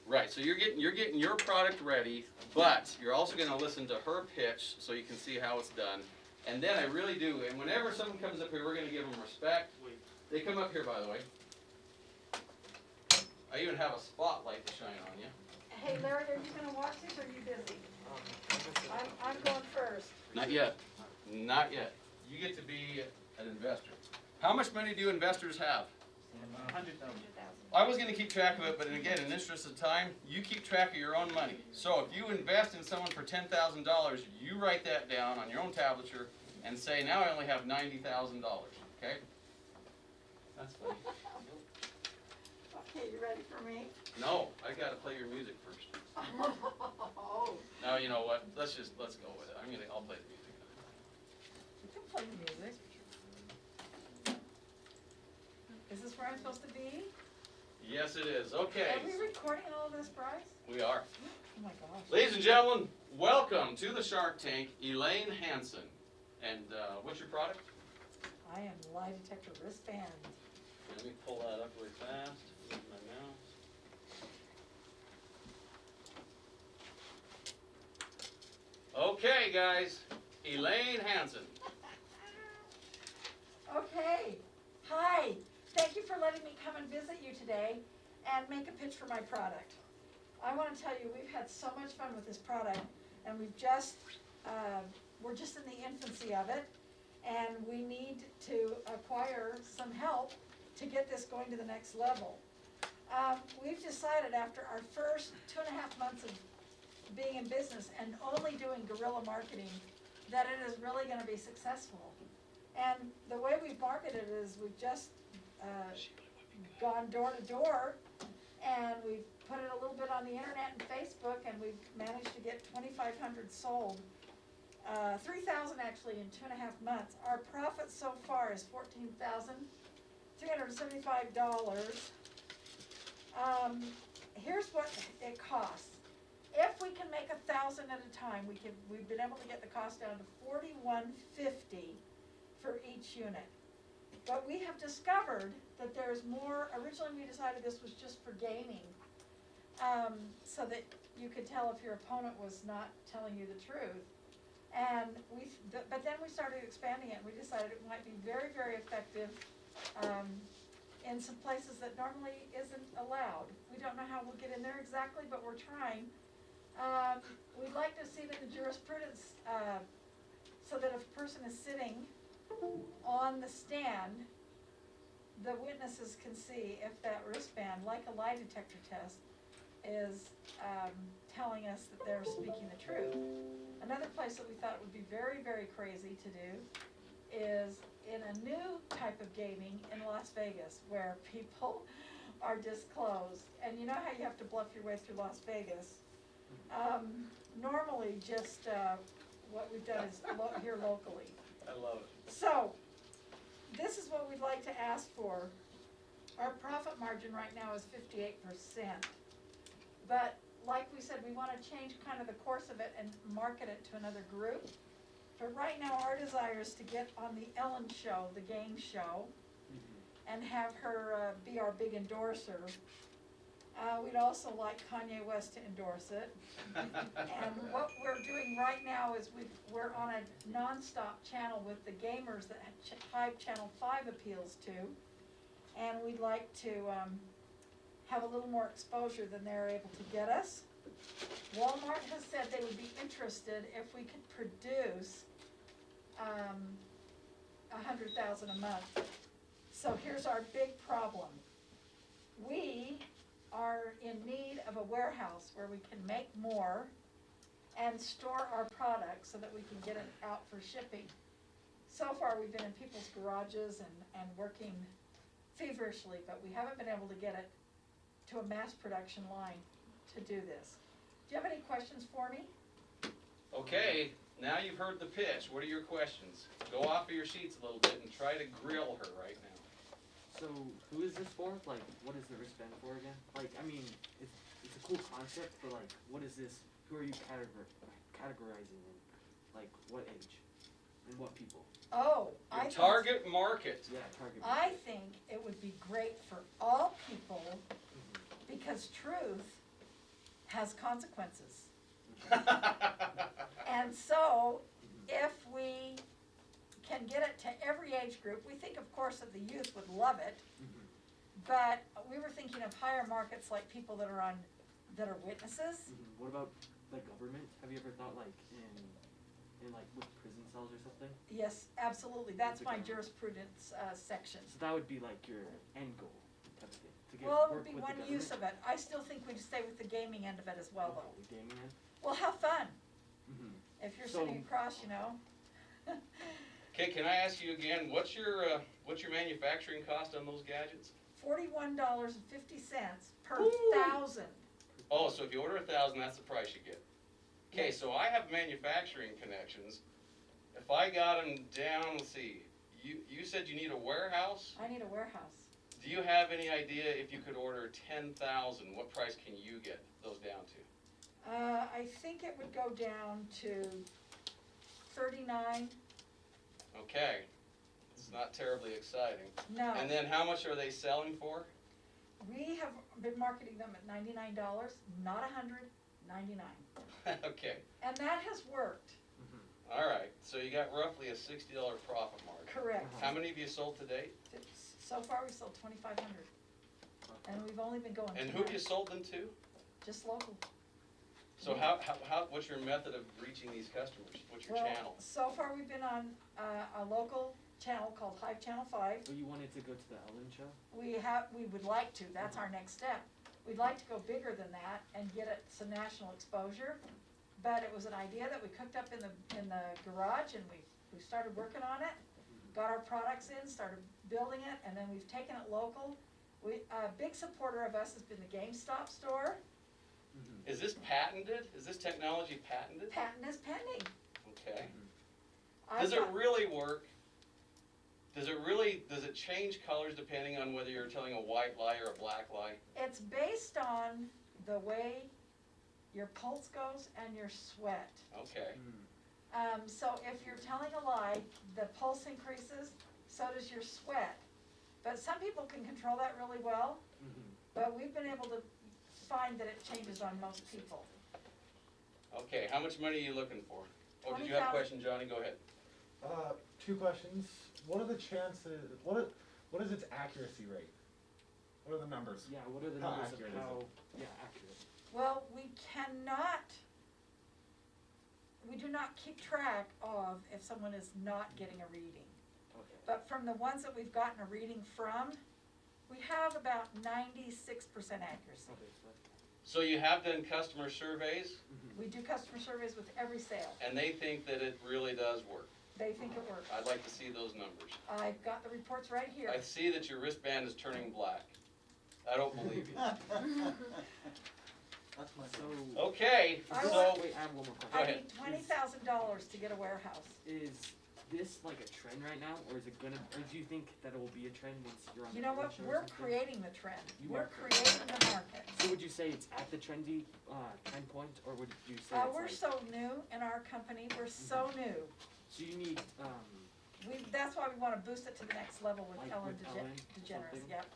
Speaker 2: Right, so you're getting your product ready, but you're also gonna listen to her pitch so you can see how it's done. And then I really do, and whenever someone comes up here, we're gonna give them respect. They come up here, by the way. I even have a spotlight to shine on you.
Speaker 1: Hey Larry, are you gonna watch this or are you busy? I'm going first.
Speaker 2: Not yet, not yet. You get to be an investor. How much money do investors have?
Speaker 6: 100,000.
Speaker 4: 100,000.
Speaker 2: I was gonna keep track of it, but again, in the interest of time, you keep track of your own money. So if you invest in someone for $10,000, you write that down on your own tablature and say, now I only have $90,000, okay? That's funny.
Speaker 1: Okay, you ready for me?
Speaker 2: No, I gotta play your music first.
Speaker 1: Oh,
Speaker 2: Now, you know what, let's go with it. I'll play the music.
Speaker 1: you can play music. Is this where I'm supposed to be?
Speaker 2: Yes, it is, okay.
Speaker 1: Are we recording all of this, Bryce?
Speaker 2: We are.
Speaker 1: Oh my gosh.
Speaker 2: Ladies and gentlemen, welcome to the Shark Tank, Elaine Hansen. And what's your product?
Speaker 1: I am lie detector wristband.
Speaker 2: Let me pull that up really fast with my mouse. Okay, guys, Elaine Hansen.
Speaker 1: Okay, hi. Thank you for letting me come and visit you today and make a pitch for my product. I want to tell you, we've had so much fun with this product, and we're just in the infancy of it, and we need to acquire some help to get this going to the next level. We've decided after our first 2.5 months of being in business and only doing guerrilla marketing that it is really going to be successful. And the way we've marketed it is we've just gone door to door, and we've put it a little bit on the internet and Facebook, and we've managed to get 2,500 sold. 3,000 actually in 2.5 months. Our profit so far is $14,375. Here's what it costs. If we can make 1,000 at a time, we've been able to get the cost down to $41.50 for each unit. But we have discovered that there's more. Originally we decided this was just for gaming, so that you could tell if your opponent was not telling you the truth. And but then we started expanding it, and we decided it might be very, very effective in some places that normally isn't allowed. We don't know how we'll get in there exactly, but we're trying. We'd like to see that the jurisprudence, so that if a person is sitting on the stand, the witnesses can see if that wristband, like a lie detector test, is telling us that they're speaking the truth. Another place that we thought would be very, very crazy to do is in a new type of gaming in Las Vegas, where people are disclosed. And you know how you have to bluff your way through Las Vegas? Normally, just what we've done is here locally.
Speaker 2: I love it.
Speaker 1: So, this is what we'd like to ask for. Our profit margin right now is 58%. But like we said, we wanna change kind of the course of it and market it to another group. But right now, our desire is to get on the Ellen show, the game show, and have her be our big endorser. We'd also like Kanye West to endorse it. And what we're doing right now is we're on a non-stop channel with the gamers that Hive Channel 5 appeals to. And we'd like to have a little more exposure than they're able to get us. Walmart has said they would be interested if we could produce 100,000 a month. So here's our big problem. We are in need of a warehouse where we can make more and store our products so that we can get it out for shipping. So far, we've been in people's garages and working feverishly, but we haven't been able to get it to a mass production line to do this. Do you have any questions for me?
Speaker 2: Okay, now you've heard the pitch. What are your questions? Go off of your sheets a little bit and try to grill her right now.
Speaker 3: So, who is this for? Like, what is the wristband for again? Like, I mean, it's a cool concept, but like, what is this? Who are you categorizing in? Like, what age? And what people?
Speaker 1: Oh,
Speaker 2: Your target market.
Speaker 3: Yeah, target.
Speaker 1: I think it would be great for all people because truth has consequences. And so, if we can get it to every age group, we think, of course, that the youth would love it. But we were thinking of higher markets like people that are witnesses.
Speaker 3: What about like government? Have you ever thought like in like with prison cells or something?
Speaker 1: Yes, absolutely. That's
Speaker 3: With the
Speaker 1: my
Speaker 3: government.
Speaker 1: jurisprudence section.
Speaker 3: So that would be like your end goal type of thing. To get
Speaker 1: Well, it
Speaker 3: work
Speaker 1: would be
Speaker 3: with the
Speaker 1: one use
Speaker 3: government?
Speaker 1: of it. I still think we'd stay with the gaming end of it as well, though.
Speaker 3: The gaming end.
Speaker 1: Well, have fun.
Speaker 3: Mm-hmm.
Speaker 1: If you're
Speaker 3: So-
Speaker 1: sitting across, you know.
Speaker 2: Okay, can I ask you again, what's your manufacturing cost on those gadgets?
Speaker 1: $41.50 per
Speaker 2: Woo.
Speaker 1: 1,000.
Speaker 2: Oh, so if you order 1,000, that's the price you get. Okay, so I have manufacturing connections. If I got them down, let's see, you said you need a warehouse?
Speaker 1: I need a warehouse.
Speaker 2: Do you have any idea if you could order 10,000, what price can you get those down to?
Speaker 1: I think it would go down to 39.
Speaker 2: Okay, it's not terribly exciting.
Speaker 1: No,
Speaker 2: And then how much are they selling for?
Speaker 1: we have been marketing them at $99, not $100, $99.
Speaker 2: Okay,
Speaker 1: And that has worked.
Speaker 2: all right, so you got roughly a $60 profit margin.
Speaker 1: Correct.
Speaker 2: How many have you sold to date?
Speaker 1: So far, we sold 2,500. And we've only been going.
Speaker 2: And
Speaker 1: 2
Speaker 2: who have you
Speaker 1: months.
Speaker 2: sold them to?
Speaker 1: Just local.
Speaker 2: So what's your method of reaching these customers? What's your channel?
Speaker 1: So far, we've been on a local channel called Hive Channel 5.
Speaker 3: So you wanted to go to the Ellen show?
Speaker 1: We would like to, that's our next step. We'd like to go bigger than that and get it some national exposure. But it was an idea that we cooked up in the garage and we started working on it. Got our products in, started building it, and then we've taken it local. A big supporter of us has been the GameStop store.
Speaker 2: Is this patented? Is this technology patented?
Speaker 1: Patent is pending.
Speaker 2: Okay.
Speaker 1: I've
Speaker 2: Does it
Speaker 1: got-
Speaker 2: really work? Does it change colors depending on whether you're telling a white lie or a black lie?
Speaker 1: It's based on the way your pulse goes and your sweat.
Speaker 2: Okay.
Speaker 1: So if you're telling a lie, the pulse increases, so does your sweat. But some people can control that really well, but we've been able to find that it changes on most people.
Speaker 2: Okay, how much money are you looking for? Oh, did you have a
Speaker 1: 20,000.
Speaker 2: question, Johnny? Go ahead.
Speaker 11: 2 questions. What are the chances, what is its accuracy rate? What are the numbers?
Speaker 3: Yeah, what are the
Speaker 11: How
Speaker 3: numbers of
Speaker 11: accurate is
Speaker 3: how,
Speaker 11: it?
Speaker 3: yeah, accurate.
Speaker 1: Well, we do not keep track of if someone is not getting a reading.
Speaker 3: Okay.
Speaker 1: But from the ones that we've gotten a reading from, we have about 96% accuracy.
Speaker 3: Okay, so
Speaker 2: So you have done customer surveys,
Speaker 1: We do customer surveys with every sale.
Speaker 2: and they think that it really does work.
Speaker 1: They think it works.
Speaker 2: I'd like to see those numbers.
Speaker 1: I've got the reports right here.
Speaker 2: I see that your wristband is turning black. I don't believe you.
Speaker 5: That's my
Speaker 3: So,
Speaker 2: Okay,
Speaker 1: I
Speaker 2: so,
Speaker 1: want-
Speaker 3: wait, I have one more
Speaker 2: Go
Speaker 3: question.
Speaker 1: I
Speaker 2: ahead.
Speaker 1: need $20,000 to get a warehouse.
Speaker 3: Is this like a trend right now, or is it gonna, or do you think that it will be a trend once you're on
Speaker 1: You
Speaker 3: the
Speaker 1: know
Speaker 3: trend
Speaker 1: what,
Speaker 3: show or
Speaker 1: we're
Speaker 3: something?
Speaker 1: creating the trend,
Speaker 3: You
Speaker 1: we're
Speaker 3: are
Speaker 1: creating the market.
Speaker 3: So would you say it's at the trendy, trend point, or would you say it's
Speaker 1: We're
Speaker 3: like,
Speaker 1: so new in our company, we're so new.
Speaker 3: so you need,
Speaker 1: That's why we wanna boost it to the next level with
Speaker 3: Like
Speaker 1: Ellen
Speaker 3: with Ellen,
Speaker 1: DeGeneres,
Speaker 3: something?
Speaker 1: yep.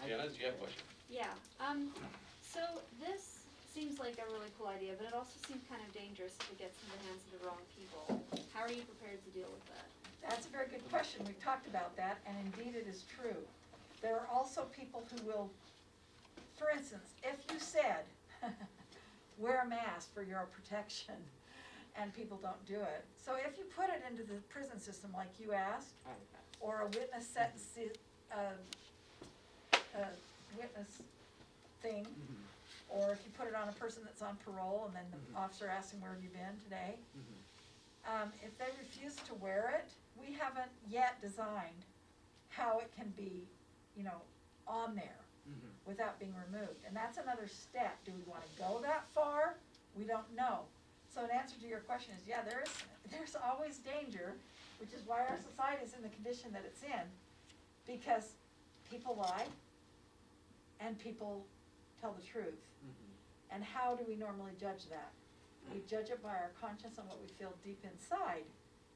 Speaker 2: Jana, do you have a question?
Speaker 4: Yeah, so this seems like a really cool idea, but it also seems kind of dangerous if it gets in the hands of the wrong people. How are you prepared to deal with that?
Speaker 1: That's a very good question, we've talked about that, and indeed it is true. There are also people who will, for instance, if you said, wear a mask for your protection, and people don't do it. So if you put it into the prison system like you asked, or a witness witness thing, or if you put it on a person that's on parole and then the officer asks him, where have you been today? If they refuse to wear it, we haven't yet designed how it can be, on there without being removed. And that's another step. Do we wanna go that far? We don't know. So in answer to your question is, yeah, there's always danger, which is why our society is in the condition that it's in, because people lie and people tell the truth. And how do we normally judge that? We judge it by our conscience and what we feel deep inside,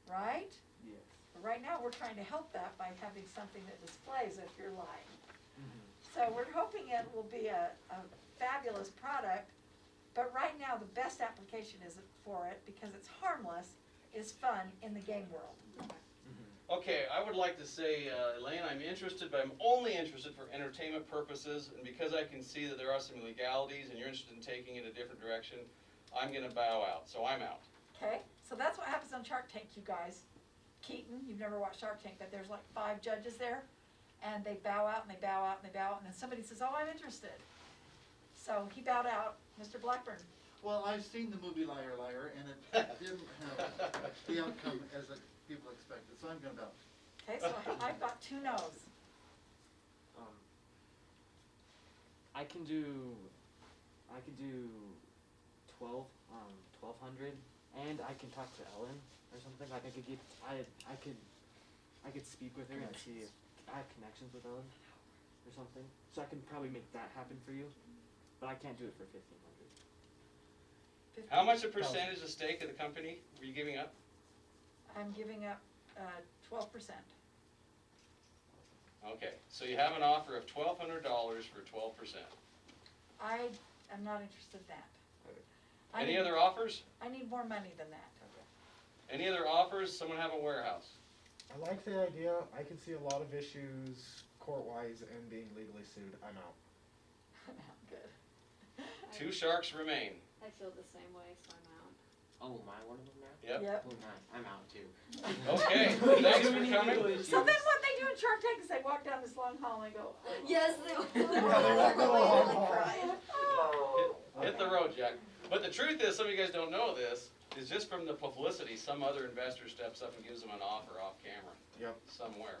Speaker 1: right?
Speaker 3: yes.
Speaker 1: But right now, we're trying to help that by having something that displays if you're lying. So we're hoping it will be a fabulous product, but right now, the best application is for it, because it's harmless, is fun in the game world.
Speaker 2: Okay, I would like to say, Elaine, I'm interested, but I'm only interested for entertainment purposes, and because I can see that there are some legalities and you're interested in taking it a different direction, I'm gonna bow out, so I'm out.
Speaker 1: Okay, so that's what happens on Shark Tank, you guys. Keaton, you've never watched Shark Tank, but there's like 5 judges there, and they bow out, and they bow out, and they bow out, and then somebody says, oh, I'm interested. So he bowed out, Mr. Blackburn.
Speaker 5: Well, I've seen the movie Liar Liar, and it didn't have the outcome as people expected, so I'm gonna bow.
Speaker 1: Okay, so I've got 2 no's.
Speaker 3: I can do 1200, and I can talk to Ellen or something. Like I could speak with her and see if I have connections with Ellen or something. So I can probably make that happen for you, but I can't do it for 1500.
Speaker 2: How much a percentage of stake of the company were you giving up?
Speaker 1: I'm giving up 12%.
Speaker 2: Okay, so you have an offer of $1,200 for 12%.
Speaker 1: I am not interested in that. I
Speaker 2: Any
Speaker 1: need-
Speaker 2: other offers?
Speaker 1: I need more money than that.
Speaker 2: Any other offers? Someone have a warehouse?
Speaker 11: I like the idea. I can see a lot of issues court-wise and being legally sued. I'm out.
Speaker 1: Good.
Speaker 2: 2 sharks remain.
Speaker 4: I feel the same way, so I'm out.
Speaker 3: Oh, am I one of them now?
Speaker 2: Yep.
Speaker 1: Yep.
Speaker 3: Oh, nice. I'm out too.
Speaker 2: Okay, thanks for coming.
Speaker 1: So then what they do in Shark Tank is they walk down this long hall and they go, oh.
Speaker 4: Yes, they
Speaker 11: Yeah, they walk down the long
Speaker 1: Crying. Oh.
Speaker 2: Hit the road, Jack. But the truth is, some of you guys don't know this, is just from the publicity, some other investor steps up and gives them an offer off camera.
Speaker 11: Yep.
Speaker 2: Somewhere.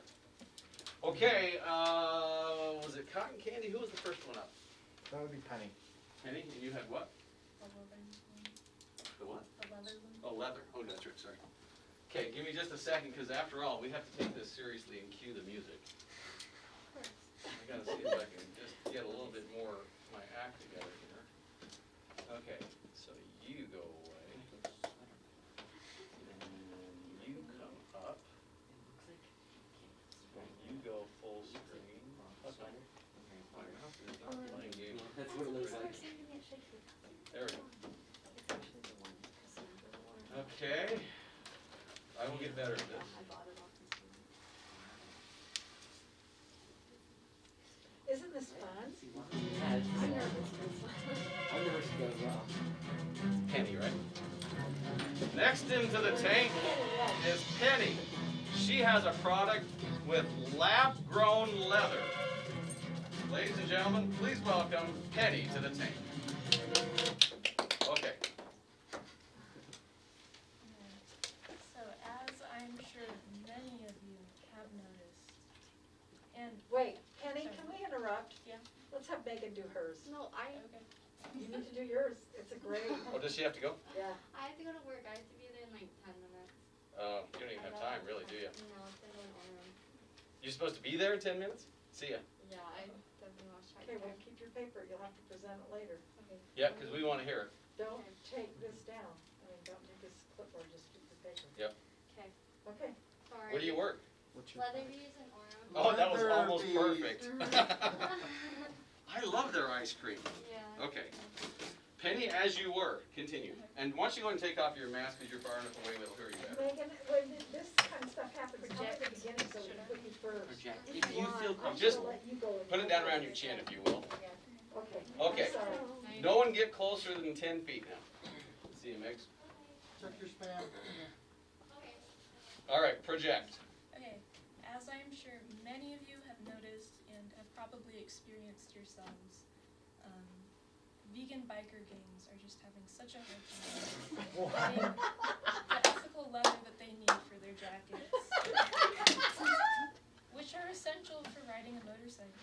Speaker 2: Okay, was it cotton candy? Who was the first one up?
Speaker 11: That would be Penny.
Speaker 2: Penny, and you had what? The what? Oh, leather. Oh, that's right, sorry. Okay, give me just a second, because after all, we have to take this seriously and cue the music. I gotta see if I can just get a little bit more of my act together here. Okay, so you go away. And you come up. And you go full screen. My house is not playing games.
Speaker 3: That's what it looks like.
Speaker 2: There we go. Okay. I will get better at this.
Speaker 4: I bought it off
Speaker 1: Isn't this fun?
Speaker 3: Yeah, it's
Speaker 4: I'm nervous.
Speaker 3: I'm nervous to go as well.
Speaker 2: Penny, right? Next into the tank is Penny. She has a product with lab-grown leather. Ladies and gentlemen, please welcome Penny to the tank. Okay.
Speaker 12: So as I'm sure many of you have noticed, and
Speaker 1: Wait, Penny, can we interrupt?
Speaker 12: Yeah.
Speaker 1: Let's have Megan do hers.
Speaker 4: No,
Speaker 12: okay,
Speaker 1: You need to do yours. It's a great,
Speaker 2: Oh, does she have to go?
Speaker 1: yeah.
Speaker 4: I have to go to work. I have to be
Speaker 2: You don't even have time, really, do you?
Speaker 4: No, it's gonna go in order.
Speaker 2: You're supposed to be there in 10 minutes? See ya.
Speaker 4: Yeah, I definitely lost track
Speaker 1: Okay,
Speaker 4: of
Speaker 1: well,
Speaker 4: time.
Speaker 1: keep your paper, you'll have to present it later.
Speaker 4: Okay.
Speaker 2: Yeah, because we want to hear it.
Speaker 1: Don't take this down, I mean, don't take this clipboard, just keep the paper.
Speaker 4: Okay.
Speaker 1: Okay.
Speaker 4: Sorry.
Speaker 2: Where do you work?
Speaker 3: What's your?
Speaker 4: Leatherby's and Orem.
Speaker 2: Oh, that was
Speaker 5: Leather
Speaker 2: almost
Speaker 5: Bee.
Speaker 2: perfect. I love their ice cream.
Speaker 4: Yeah.
Speaker 2: Okay. Penny, as you were, continue. And why don't you go and take off your mask because you're far enough away they'll hear you better.
Speaker 1: Megan, when this kind of stuff happens, come at the beginning so we can put you first.
Speaker 3: Project.
Speaker 4: If
Speaker 3: If you
Speaker 4: you
Speaker 3: feel
Speaker 1: I'm
Speaker 2: Just
Speaker 1: gonna let you go and
Speaker 2: Put it down around your chin if you will.
Speaker 1: Okay.
Speaker 2: Okay.
Speaker 1: I'm sorry.
Speaker 2: No one get closer than 10 feet now. See you, Migs.
Speaker 5: Check your spam.
Speaker 2: All right, project.
Speaker 12: Okay, as I'm sure many of you have noticed and have probably experienced yourselves, vegan biker gangs are just having such a hard time getting the ethical leather that they need for their jackets, which are essential for riding a motorcycle.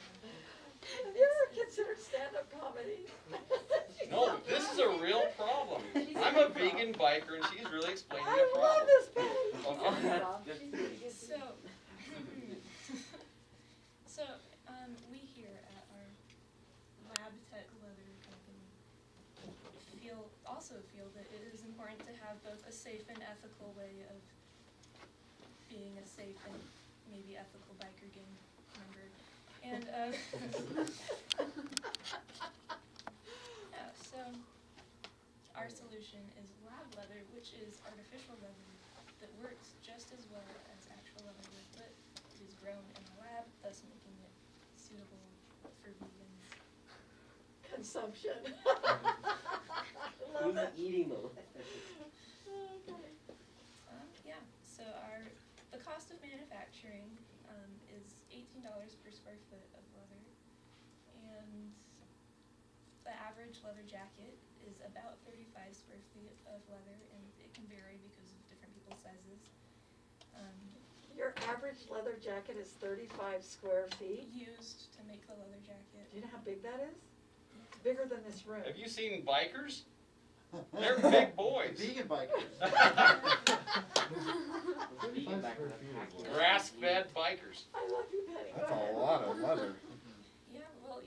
Speaker 1: Have you ever considered stand-up comedy?
Speaker 2: No, this is a real problem. I'm a vegan biker and she's really explaining
Speaker 1: I
Speaker 2: a
Speaker 1: love
Speaker 2: problem.
Speaker 1: this Penny.
Speaker 12: So, we here at our Lab Tech Leather Company also feel that it is important to have both a safe and ethical way of being a safe and maybe ethical biker gang member. And, yeah, so our solution is lab leather, which is artificial leather that works just as well as actual leather would, but it is grown in a lab, thus making it suitable for vegans.
Speaker 1: Consumption.
Speaker 3: Who's eating the
Speaker 12: Yeah, so the cost of manufacturing is $18 per square foot of leather, and the average leather jacket is about 35 square feet of leather, and it can vary because of different people's sizes.
Speaker 1: Your average leather jacket is 35 square feet.
Speaker 12: Used to make the leather jacket.
Speaker 1: Do you know how big that is? It's bigger than this room.
Speaker 2: Have you seen bikers? They're big boys.
Speaker 5: Vegan bikers.
Speaker 3: vegan back in the pack?
Speaker 2: Grass-fed bikers.
Speaker 1: I love you, Penny. Go
Speaker 6: That's
Speaker 1: ahead.
Speaker 6: a lot of leather.
Speaker 12: Yeah, well,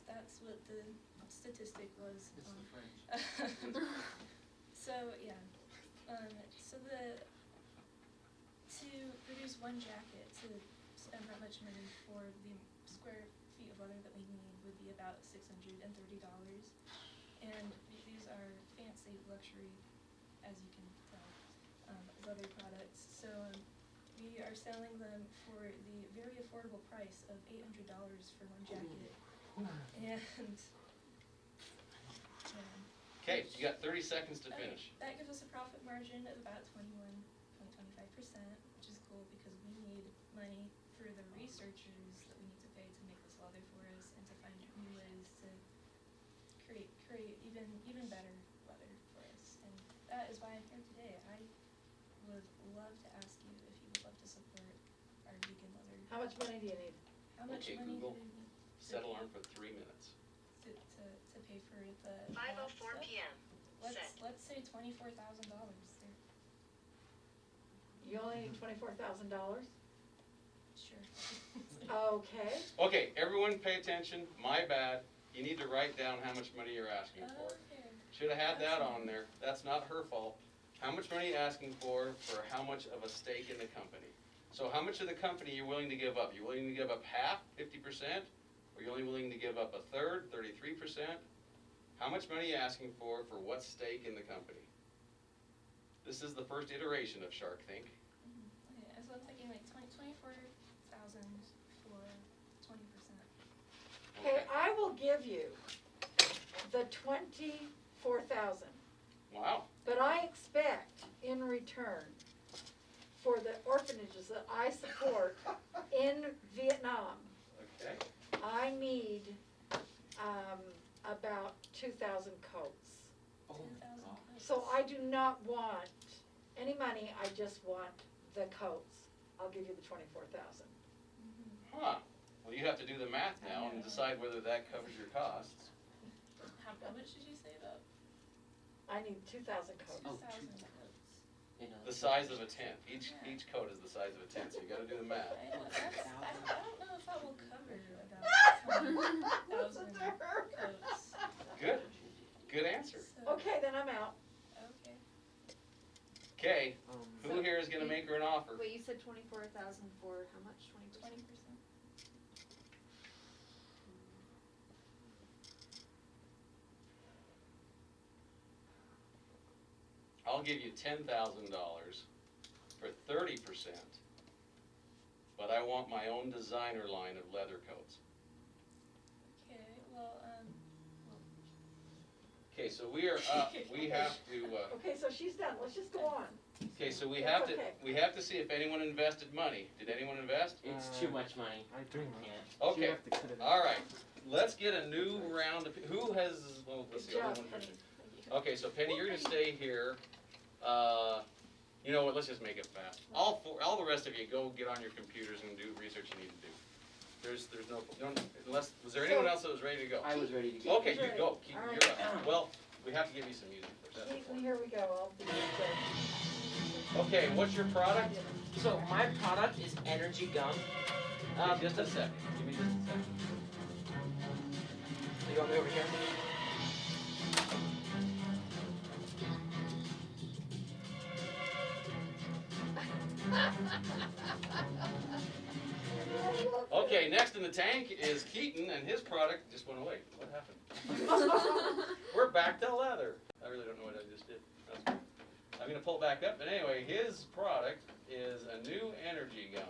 Speaker 12: that's what the statistic was.
Speaker 5: It's the French.
Speaker 12: So yeah, so to produce one jacket, to spend that much money for the square feet of leather that we need would be about $630, and these are fancy luxury, as you can tell, leather products. So we are selling them for the very affordable price of $800 for one jacket, and
Speaker 2: Okay, you got 30 seconds to finish.
Speaker 12: that gives us a profit margin of about 21.25%, which is cool because we need money for the researchers that we need to pay to make this leather for us and to find new ways to create even better leather for us. And that is why I'm here today. I would love to ask you if you would love to support our vegan leather.
Speaker 1: How much money do you need?
Speaker 12: How much
Speaker 2: Okay,
Speaker 12: money
Speaker 2: Google.
Speaker 12: do we need
Speaker 2: Set alarm for 3 minutes.
Speaker 12: to pay for the
Speaker 13: 5:04
Speaker 12: lab
Speaker 13: p.m.
Speaker 12: stuff?
Speaker 13: Set.
Speaker 12: Let's say $24,000.
Speaker 1: You only need $24,000?
Speaker 12: Sure.
Speaker 1: Okay.
Speaker 2: Okay, everyone pay attention. My bad. You need to write down how much money you're asking for.
Speaker 12: Okay.
Speaker 2: Should have had that on there. That's not her fault. How much money are you asking for how much of a stake in the company? So how much of the company you're willing to give up? You're willing to give up half, 50%? Or you're only willing to give up a third, 33%? How much money are you asking for what stake in the company? This is the first iteration of Shark Think.
Speaker 12: Okay, so I'm thinking like 24,000 for 20%.
Speaker 1: Okay, I will give you the 24,000,
Speaker 2: Wow.
Speaker 1: but I expect in return for the orphanages that I support in Vietnam,
Speaker 2: Okay.
Speaker 1: I need about 2,000 coats.
Speaker 3: Oh
Speaker 12: 10,000
Speaker 3: God.
Speaker 12: coats.
Speaker 1: So I do not want any money, I just want the coats. I'll give you the 24,000.
Speaker 2: Huh. Well, you have to do the math now and decide whether that covers your costs.
Speaker 12: How much did you say about
Speaker 1: I need 2,000 coats.
Speaker 3: Oh,
Speaker 12: 2,000
Speaker 3: 2,000.
Speaker 12: coats?
Speaker 2: the size of a tent. Each coat is the size of a tent, so you gotta do the math.
Speaker 12: I don't know if that will cover about 10,000 coats.
Speaker 2: Good, good answer.
Speaker 12: So,
Speaker 1: Okay, then I'm out.
Speaker 12: okay.
Speaker 2: Okay, who here is gonna make her an offer?
Speaker 4: Wait, you said 24,000 for how much? 20%?
Speaker 12: 20%.
Speaker 2: I'll give you $10,000 for 30%, but I want my own designer line of leather coats.
Speaker 12: Okay, well,
Speaker 2: Okay, so we are up, we have to,
Speaker 1: Okay, so she's done, let's just go on.
Speaker 2: okay, so we
Speaker 1: That's
Speaker 2: have to,
Speaker 1: okay.
Speaker 2: we have to see if anyone invested money. Did anyone invest?
Speaker 3: It's
Speaker 13: It's too much money.
Speaker 3: I do not.
Speaker 13: Can't.
Speaker 2: Okay,
Speaker 3: You have to cut it out.
Speaker 2: all right, let's get a new round of, who has, well, let's see,
Speaker 1: Good
Speaker 2: only
Speaker 1: job,
Speaker 2: one person.
Speaker 1: Penny.
Speaker 2: Okay, so Penny, you're gonna stay here. You know what, let's just make it fast. All the rest of you, go get on your computers and do research you need to do. There's no, unless, was there anyone else that was ready to go?
Speaker 13: I was ready to go.
Speaker 2: Okay, you go, keep,
Speaker 1: All
Speaker 2: you're
Speaker 1: right.
Speaker 2: up. Well, we have to give you some music first, that's
Speaker 1: Keith,
Speaker 2: important.
Speaker 1: here we go, I'll be good.
Speaker 2: Okay, what's your product?
Speaker 13: So my product is energy gum.
Speaker 2: Okay, just a second, give me just a second.
Speaker 13: You want me over here?
Speaker 2: Okay, next in the tank is Keaton, and his product just went away. What happened? We're back to leather. I really don't know what I just did. That's weird. I'm gonna pull it back up, but anyway, his product is a new energy gum.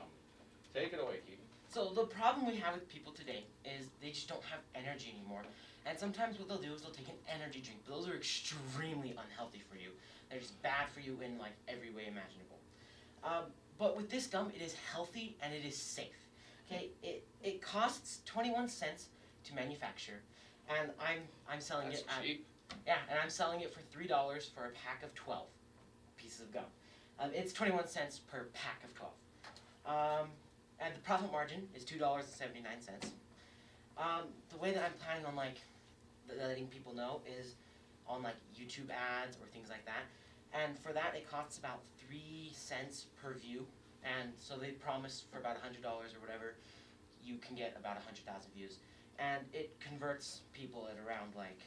Speaker 2: Take it away, Keaton.
Speaker 13: So the problem we have with people today is they just don't have energy anymore. And sometimes what they'll do is they'll take an energy drink, but those are extremely unhealthy for you. They're just bad for you in like every way imaginable. But with this gum, it is healthy and it is safe. Okay, it costs 21 cents to manufacture, and I'm selling
Speaker 2: That's
Speaker 13: it at
Speaker 2: cheap.
Speaker 13: yeah, and I'm selling it for $3 for a pack of 12 pieces of gum. It's 21 cents per pack of 12. And the profit margin is $2.79. The way that I'm planning on like letting people know is on like YouTube ads or things like that. And for that, it costs about 3 cents per view. And so they promise for about $100 or whatever, you can get about 100,000 views. And it converts people at around like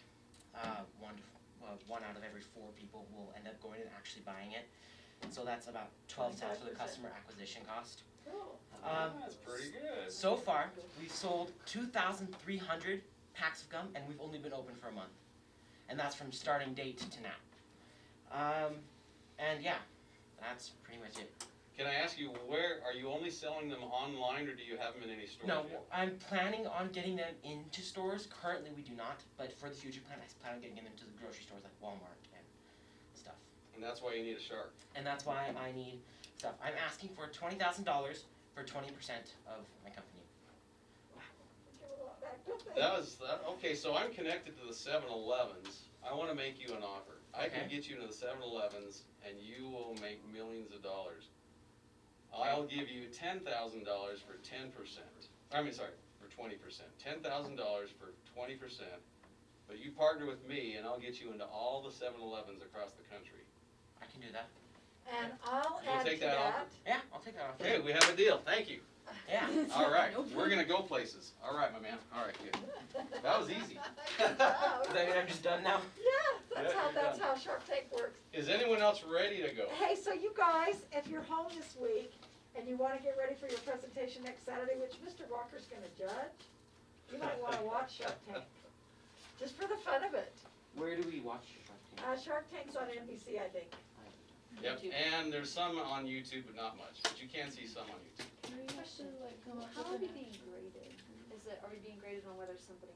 Speaker 13: one out of every 4 people will end up going and actually buying it. So that's about 12 cents for the
Speaker 1: 25%.
Speaker 13: customer acquisition cost.
Speaker 1: Cool.
Speaker 2: That's pretty good.
Speaker 13: So far, we've sold 2,300 packs of gum, and we've only been open for a month. And that's from starting date to now. And yeah, that's pretty much it.
Speaker 2: Can I ask you, where, are you only selling them online, or do you have them in any stores
Speaker 13: No,
Speaker 2: yet?
Speaker 13: I'm planning on getting them into stores. Currently, we do not, but for the future plan, I plan on getting them into the grocery stores like Walmart and stuff.
Speaker 2: And that's why you need a shark.
Speaker 13: And that's why I need stuff. I'm asking for $20,000 for 20% of my company.
Speaker 1: Give a lot back, don't they?
Speaker 2: Okay, so I'm connected to the 7-Elevens. I wanna make you an offer. I can
Speaker 13: Okay.
Speaker 2: get you into the 7-Elevens, and you will make millions of dollars. I'll give you $10,000 for 10%. For 20%. $10,000 for 20%. But you partner with me, and I'll get you into all the 7-Elevens across the country.
Speaker 13: I can do that.
Speaker 1: And I'll
Speaker 2: You'll
Speaker 1: add to
Speaker 2: take that
Speaker 1: that.
Speaker 2: offer?
Speaker 13: Yeah, I'll take that off.
Speaker 2: Okay, we have a deal. Thank you.
Speaker 13: Yeah.
Speaker 2: All right, we're gonna go places. All right, my man. All right, good. That was easy.
Speaker 13: Does that mean I'm just done now?
Speaker 1: Yeah,
Speaker 2: Yeah, you're
Speaker 1: that's
Speaker 2: done.
Speaker 1: how Shark Tank works.
Speaker 2: Is anyone else ready to go?
Speaker 1: Hey, so you guys, if you're home this week and you wanna get ready for your presentation next Saturday, which Mr. Walker's gonna judge, you might wanna watch Shark Tank. Just for the fun of it.
Speaker 13: Where do we watch Shark Tank?
Speaker 1: Shark Tank's on NBC, I think.
Speaker 2: Yep, and there's some on YouTube, but not much. But you can see some on YouTube.
Speaker 12: Can we actually like come up
Speaker 4: How are
Speaker 12: with
Speaker 4: we
Speaker 12: an
Speaker 4: being graded? Are we being graded on whether somebody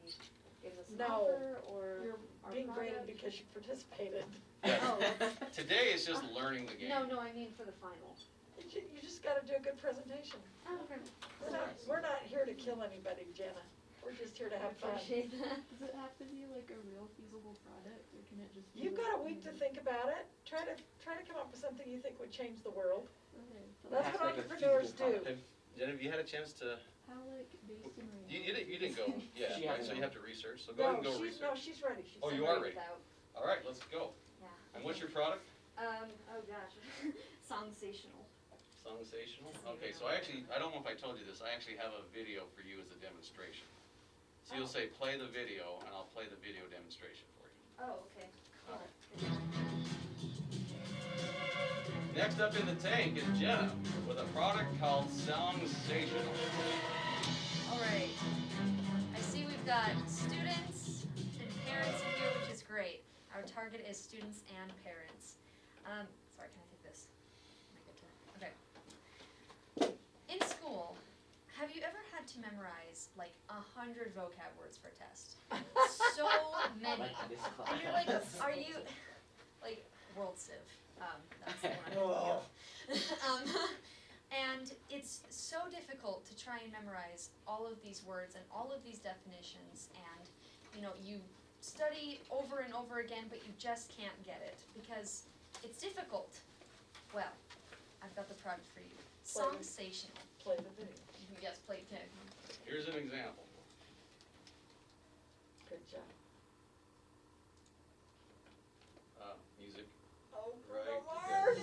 Speaker 4: gives us an
Speaker 1: No.
Speaker 4: offer or
Speaker 1: You're
Speaker 4: our
Speaker 1: being graded
Speaker 4: product?
Speaker 1: because you participated.
Speaker 4: Oh,
Speaker 2: Today is just learning the game.
Speaker 4: no, I mean for the final.
Speaker 1: You just gotta do a good presentation.
Speaker 4: Oh, okay.
Speaker 1: We're not here to kill anybody, Jenna. We're just here to have fun.
Speaker 4: Appreciate that.
Speaker 12: Does it have to be like a real feasible product, or can it just be
Speaker 1: You've
Speaker 12: like
Speaker 1: got a week to think about it. Try to come up with something you think would change the world.
Speaker 12: Okay, but
Speaker 1: That's
Speaker 13: Has
Speaker 1: what
Speaker 13: like a
Speaker 1: entrepreneurs
Speaker 13: feasible
Speaker 1: do.
Speaker 2: Jenna, have you had a chance to,
Speaker 12: how like based in
Speaker 2: you didn't go yet,
Speaker 13: She
Speaker 2: right?
Speaker 13: hasn't.
Speaker 2: So you have to research. So go ahead and go
Speaker 1: No,
Speaker 2: research.
Speaker 1: she's ready. She's
Speaker 2: Oh, you
Speaker 1: ready.
Speaker 2: are ready.
Speaker 4: Without-
Speaker 2: All right, let's go.
Speaker 4: Yeah.
Speaker 2: And what's your product?
Speaker 4: Oh gosh, songsational.
Speaker 2: Songsational? Okay, so I don't know if I told you this, I actually have a video for you as a demonstration. So you'll say, play the video, and I'll play the video demonstration for you.
Speaker 4: Oh, okay, cool.
Speaker 2: Next up in the tank is Jenna with a product called Songsational.
Speaker 4: Alright, I see we've got students and parents in here, which is great. Our target is students and parents. Sorry, can I take this? Okay. In school, have you ever had to memorize like 100 vocab words for a test? So many.
Speaker 13: Like this class.
Speaker 4: And you're like, are you, like, World Civ, that's the one I'm thinking of. And it's so difficult to try and memorize all of these words and all of these definitions, and, you know, you study over and over again, but you just can't get it, because it's difficult. Well, I've got the product for you. Songsational.
Speaker 1: Play the video.
Speaker 4: Yes, play it.
Speaker 2: Here's an example.
Speaker 1: Good job.
Speaker 2: Music.
Speaker 1: Oh,
Speaker 2: Right
Speaker 1: Mars.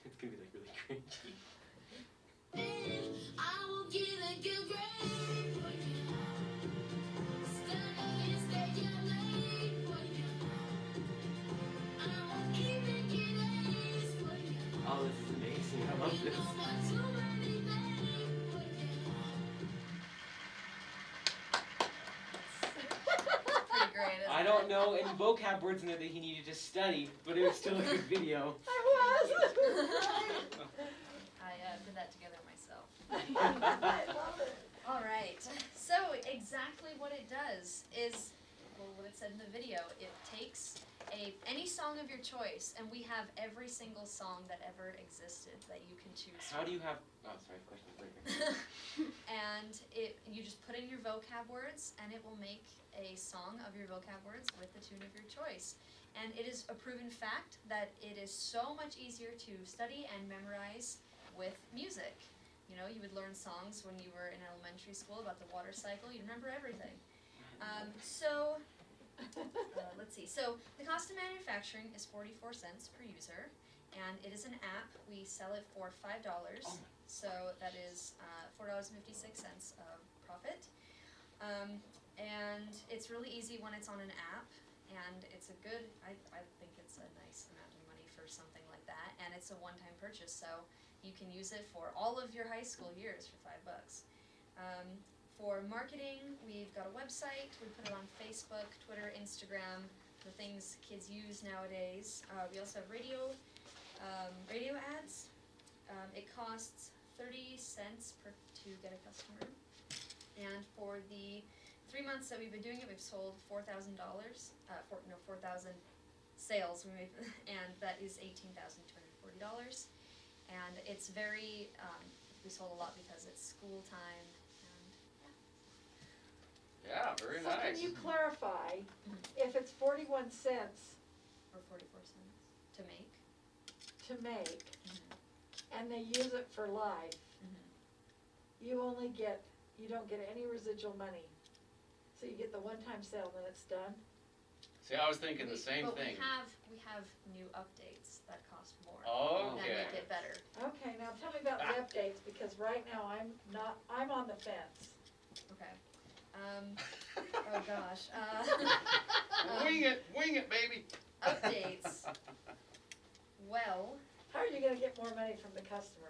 Speaker 13: It's gonna be like really cringy. Oh, this is amazing. I love this.
Speaker 4: Pretty great, isn't
Speaker 13: I
Speaker 4: it?
Speaker 13: don't know any vocab words in there that he needed to study, but it was still a good video.
Speaker 1: I was.
Speaker 4: I put that together myself.
Speaker 1: I love it.
Speaker 4: Alright, so exactly what it does is, well, what it said in the video, it takes any song of your choice, and we have every single song that ever existed that you can choose
Speaker 13: How
Speaker 4: from.
Speaker 13: do you have, oh sorry, questions later.
Speaker 4: And you just put in your vocab words, and it will make a song of your vocab words with the tune of your choice. And it is a proven fact that it is so much easier to study and memorize with music. You know, you would learn songs when you were in elementary school about the water cycle. You remember everything. Let's see. So the cost of manufacturing is 44 cents per user, and it is an app. We sell it for $5. So that is $4.56 of profit. And it's really easy when it's on an app, and it's a good, I think it's a nice amount of money for something like that, and it's a one-time purchase, so you can use it for all of your high school years for $5. For marketing, we've got a website. We put it on Facebook, Twitter, Instagram, the things kids use nowadays. We also have radio ads. It costs 30 cents to get a customer. And for the 3 months that we've been doing it, we've sold $4,000. 4,000 sales we made, and that is $18,240. And it's very, we sold a lot because it's school time.
Speaker 2: Yeah, very
Speaker 1: So
Speaker 2: nice.
Speaker 1: can you clarify, if it's 41 cents
Speaker 4: Or 44 cents to make.
Speaker 1: to make, and they use it for life, you don't get any residual money. So you get the one-time sale, then it's done?
Speaker 2: See, I was thinking the same
Speaker 4: But
Speaker 2: thing.
Speaker 4: we have new updates that cost more. That
Speaker 2: Okay.
Speaker 4: make it better.
Speaker 1: Okay, now tell me about the updates, because right now I'm on the fence.
Speaker 4: Okay. Oh gosh.
Speaker 2: Wing it, baby.
Speaker 4: Updates. Well,
Speaker 1: How are you gonna get more money from the customer?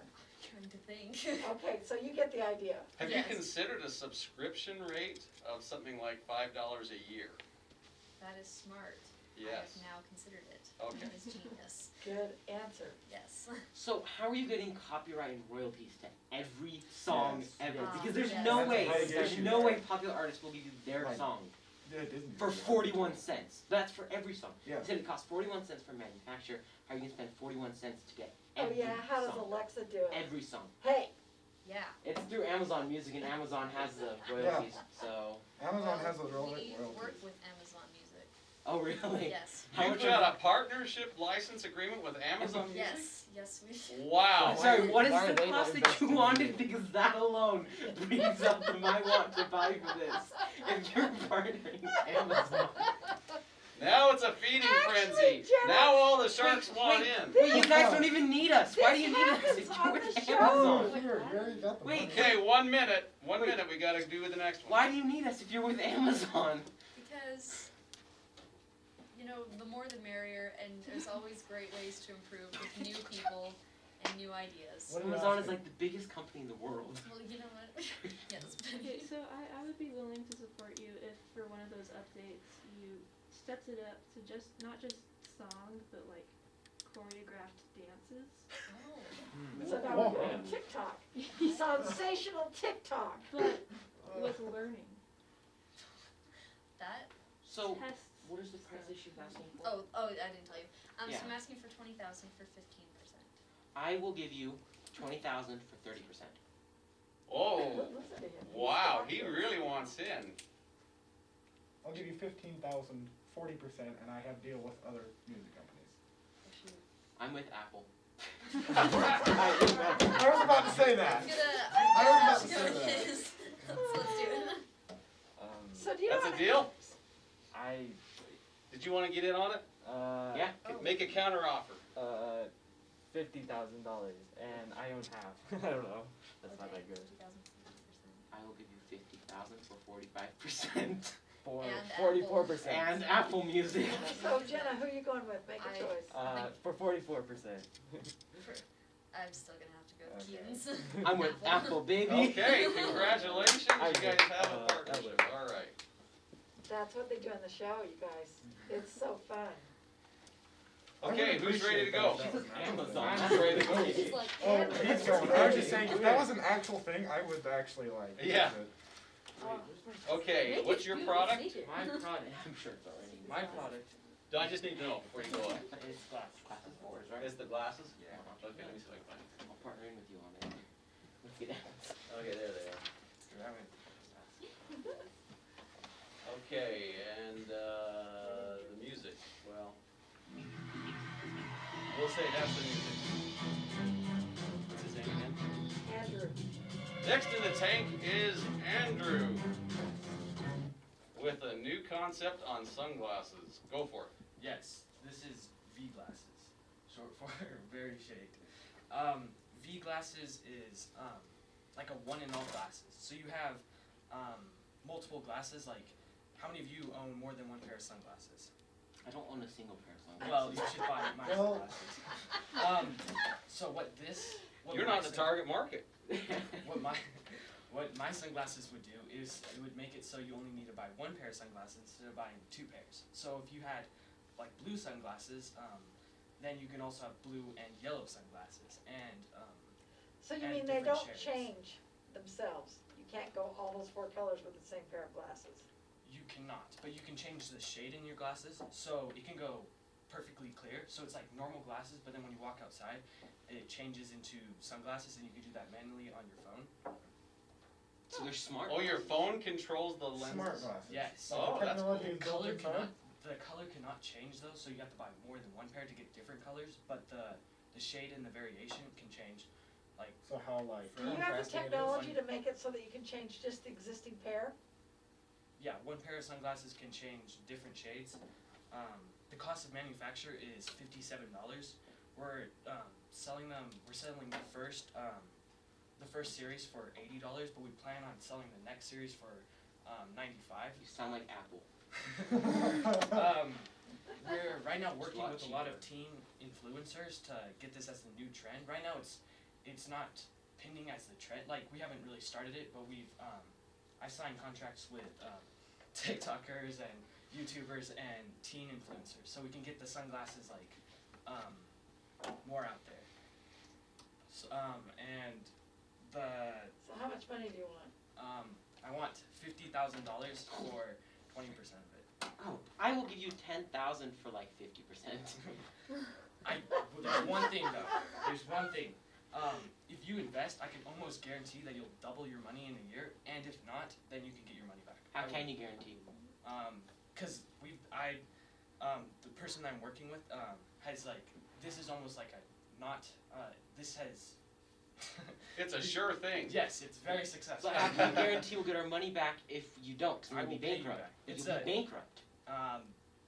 Speaker 4: trying to think.
Speaker 1: Okay, so you get the idea.
Speaker 2: Have
Speaker 4: Yes.
Speaker 2: you considered a subscription rate of something like $5 a year?
Speaker 4: That is smart. I
Speaker 2: Yes.
Speaker 4: have now considered it.
Speaker 2: Okay.
Speaker 4: That is genius.
Speaker 1: Good answer.
Speaker 4: Yes.
Speaker 13: So how are you getting copyright and royalties to every song
Speaker 6: Yes.
Speaker 13: ever?
Speaker 4: Yes.
Speaker 13: Because there's
Speaker 4: Yes.
Speaker 13: no
Speaker 6: That's a
Speaker 13: way,
Speaker 6: big
Speaker 13: there's
Speaker 6: issue
Speaker 13: no
Speaker 6: there.
Speaker 13: way popular artists will give you their
Speaker 6: Right.
Speaker 13: song
Speaker 6: Yeah, Disney.
Speaker 13: for
Speaker 6: does that.
Speaker 13: 41 cents. That's for every song.
Speaker 6: Yeah.
Speaker 13: You said it costs 41 cents for manufacture. How are you gonna spend 41 cents to get
Speaker 1: Oh
Speaker 13: every
Speaker 1: yeah, how does
Speaker 13: song?
Speaker 1: Alexa do it?
Speaker 13: Every song.
Speaker 1: Hey,
Speaker 4: Yeah.
Speaker 13: It's through Amazon Music, and Amazon has the royalties. So,
Speaker 6: Amazon has those
Speaker 4: We
Speaker 6: royalties.
Speaker 4: work with Amazon Music.
Speaker 13: Oh, really?
Speaker 4: Yes.
Speaker 13: How
Speaker 2: You've
Speaker 13: much
Speaker 2: got
Speaker 13: are-
Speaker 2: a partnership license agreement with Amazon Music?
Speaker 4: Yes, we
Speaker 2: Wow.
Speaker 13: Sorry, what is
Speaker 3: Why are
Speaker 13: the
Speaker 3: they not
Speaker 13: cost that
Speaker 3: investing
Speaker 13: you
Speaker 3: in
Speaker 13: wanted?
Speaker 3: you?
Speaker 13: Because that alone brings up the my want to buy for this. If you're partnering with Amazon.
Speaker 2: Now it's a feeding
Speaker 1: Actually,
Speaker 2: frenzy.
Speaker 1: Jenna-
Speaker 2: Now all the sharks want
Speaker 13: wait,
Speaker 2: in.
Speaker 13: Wait, you guys don't even need us. Why do you need us if
Speaker 1: happens
Speaker 13: you're
Speaker 1: on
Speaker 13: with
Speaker 1: the show.
Speaker 13: Amazon?
Speaker 11: Here, you already got the
Speaker 13: Wait,
Speaker 11: money.
Speaker 2: Okay, 1 minute. 1 minute. We gotta do with the next one.
Speaker 13: Why do you need us if you're with Amazon?
Speaker 4: Because, you know, the more the merrier, and there's always great ways to improve with new people and new ideas.
Speaker 11: What are you
Speaker 13: Amazon is
Speaker 11: asking?
Speaker 13: like the biggest company in the world.
Speaker 4: Well, you know what? Yes,
Speaker 12: Okay, so I would be willing to support you if for one of those updates you stepped it up to just not just songs but like choreographed dances.
Speaker 4: Oh.
Speaker 1: So now we're doing TikTok. Sensational TikTok.
Speaker 12: But with learning.
Speaker 4: That?
Speaker 13: So,
Speaker 12: Tests.
Speaker 13: what is the price that she's asking for?
Speaker 4: Oh, I didn't tell you. So
Speaker 13: Yeah.
Speaker 4: I'm asking for 20,000 for 15%.
Speaker 13: I will give you 20,000 for 30%.
Speaker 2: Oh,
Speaker 1: Listen to him.
Speaker 2: wow. He really wants in.
Speaker 11: I'll give you 15,000, 40%, and I have deal with other music companies.
Speaker 13: I'm with Apple.
Speaker 11: I was about to say that.
Speaker 4: I'm gonna
Speaker 11: I was about
Speaker 4: have
Speaker 11: to
Speaker 4: to
Speaker 11: say
Speaker 4: go with
Speaker 11: that.
Speaker 4: his. Let's do it.
Speaker 1: So do you
Speaker 2: That's
Speaker 1: know
Speaker 2: a deal?
Speaker 3: I,
Speaker 2: Did you wanna get in on it?
Speaker 13: Yeah.
Speaker 2: Make a counter offer.
Speaker 3: $50,000, and I own half. I don't know. That's not that good.
Speaker 4: 20,000
Speaker 13: I will give you 50,000 for 45%.
Speaker 3: For
Speaker 4: And
Speaker 3: 44%.
Speaker 13: And Apple Music.
Speaker 1: So Jenna, who are you going with? Make a choice.
Speaker 3: For 44%.
Speaker 4: I'm still gonna have to go with
Speaker 3: Okay.
Speaker 4: Keaton's.
Speaker 13: I'm with Apple, baby.
Speaker 2: Okay, congratulations. You
Speaker 3: I
Speaker 2: guys
Speaker 3: would,
Speaker 2: have a
Speaker 3: I
Speaker 2: partnership.
Speaker 3: would.
Speaker 2: All right.
Speaker 1: That's what they do on the show, you guys. It's so fun.
Speaker 2: Okay, who's ready to go?
Speaker 13: She says Amazon.
Speaker 3: I'm ready to go.
Speaker 4: She's like,
Speaker 11: Oh,
Speaker 4: and
Speaker 11: he's going. I was just saying, if that was an actual thing, I would actually like.
Speaker 2: Yeah.
Speaker 11: use it.
Speaker 2: Okay, what's your product?
Speaker 3: My product.
Speaker 13: I'm sure it's already.
Speaker 3: My product
Speaker 2: I just need to know before you go on.
Speaker 13: is classes 4s, right?
Speaker 2: Is the glasses?
Speaker 13: Yeah.
Speaker 2: Okay, let me see if I can find it.
Speaker 13: I'll partner in with you on it. Let's get out.
Speaker 2: Okay, there they are. Okay, and the music, well, we'll say that's the music.
Speaker 13: What's his name again?
Speaker 1: Andrew.
Speaker 2: Next in the tank is Andrew with a new concept on sunglasses. Go for it.
Speaker 14: Yes, this is V glasses, short for very shade. V glasses is like a one in all glasses. So you have multiple glasses. Like, how many of you own more than one pair of sunglasses?
Speaker 13: I don't own a single pair of sunglasses.
Speaker 14: Well, you should buy my
Speaker 11: Well-
Speaker 14: sunglasses. So what
Speaker 2: You're not the target market.
Speaker 14: What my sunglasses would do is it would make it so you only need to buy one pair of sunglasses instead of buying two pairs. So if you had like blue sunglasses, then you can also have blue and yellow sunglasses. And
Speaker 1: So you
Speaker 14: And
Speaker 1: mean they
Speaker 14: different
Speaker 1: don't
Speaker 14: shades.
Speaker 1: change themselves? You can't go all those 4 colors with the same pair of glasses?
Speaker 14: you cannot, but you can change the shade in your glasses. So it can go perfectly clear. So it's like normal glasses, but then when you walk outside, it changes into sunglasses, and you can do that manually on your phone.
Speaker 13: So they're smart.
Speaker 2: Oh, your phone controls the lenses?
Speaker 11: Smart glasses.
Speaker 14: Yes.
Speaker 2: Oh, that's
Speaker 11: Technology is
Speaker 14: The
Speaker 11: built
Speaker 14: color
Speaker 11: inside.
Speaker 14: cannot change though, so you have to buy more than one pair to get different colors. But the shade and the variation can change. Like,
Speaker 11: So how like
Speaker 1: Do you have the
Speaker 11: contrasting it is?
Speaker 1: technology to make it so that you can change just the existing pair?
Speaker 14: yeah, one pair of sunglasses can change different shades. The cost of manufacture is $57. We're selling the first series for $80, but we plan on selling the next series for $95.
Speaker 13: You sound like Apple.
Speaker 14: We're right now working
Speaker 2: lot
Speaker 14: with a lot of
Speaker 2: cheaper.
Speaker 14: teen influencers to get this as the new trend. Right now it's not pending as the trend. Like, we haven't really started it, but we've I signed contracts with TikTokers and YouTubers and teen influencers, so we can get the sunglasses like more out there. So, and the
Speaker 1: So how much money do you want?
Speaker 14: I want $50,000 for 20% of it.
Speaker 13: Oh, I will give you 10,000 for like 50%.
Speaker 14: Well, there's one thing though. There's one thing. If you invest, I can almost guarantee that you'll double your money in a year, and if not, then you can get your money back.
Speaker 13: How can you guarantee?
Speaker 14: Because the person I'm working with has like, this is almost like a not, this has.
Speaker 2: It's a sure thing.
Speaker 14: Yes, it's very successful.
Speaker 13: But how can we guarantee we'll get our money back if you don't? 'Cause
Speaker 14: I
Speaker 13: we'll
Speaker 14: will
Speaker 13: be
Speaker 14: pay you
Speaker 13: bankrupt.
Speaker 14: back.
Speaker 13: You'll
Speaker 14: It's
Speaker 13: be bankrupt.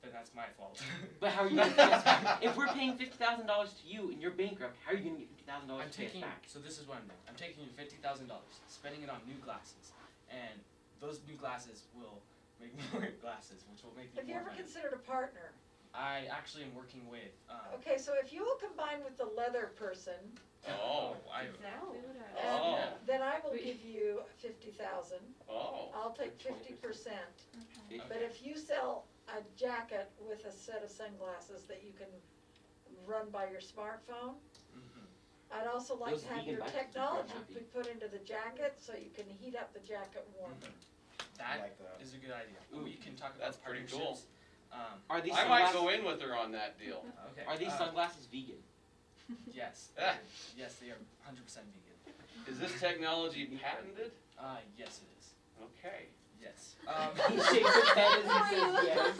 Speaker 14: Then that's my fault.
Speaker 13: But how are you gonna pay us back? If we're paying $50,000 to you and you're bankrupt, how are you gonna get $50,000
Speaker 14: I'm
Speaker 13: to pay us
Speaker 14: taking,
Speaker 13: back?
Speaker 14: so this is what I'm doing. I'm taking $50,000, spending it on new glasses, and those new glasses will make more glasses, which will make me
Speaker 1: Have you
Speaker 14: more
Speaker 1: ever
Speaker 14: money.
Speaker 1: considered a partner?
Speaker 14: I actually am working with,
Speaker 1: Okay, so if you will combine with the leather person,
Speaker 12: Exactly what I
Speaker 1: and
Speaker 2: Oh.
Speaker 1: then I will give you 50,000.
Speaker 2: Oh.
Speaker 1: I'll take 50%.
Speaker 12: Okay.
Speaker 1: But if you sell a jacket with a set of sunglasses that you can run by your smartphone, I'd also like
Speaker 13: Those
Speaker 1: to have
Speaker 13: vegan
Speaker 1: your
Speaker 13: bikes are quite
Speaker 1: technology
Speaker 13: happy.
Speaker 1: be put into the jacket so you can heat up the jacket warmer.
Speaker 14: That
Speaker 11: like that.
Speaker 14: is a good idea. We can talk
Speaker 2: That's
Speaker 14: about
Speaker 2: pretty
Speaker 14: partnerships.
Speaker 13: Are these
Speaker 2: I might
Speaker 13: sunglasses,
Speaker 2: go in with her on that deal.
Speaker 14: Okay.
Speaker 13: are these sunglasses vegan?
Speaker 14: Yes.
Speaker 2: Ah.
Speaker 14: Yes, they are 100% vegan.
Speaker 2: Is this technology patented?
Speaker 14: Yes, it is.
Speaker 2: Okay.
Speaker 14: Yes.
Speaker 13: He shakes his head as he says yes.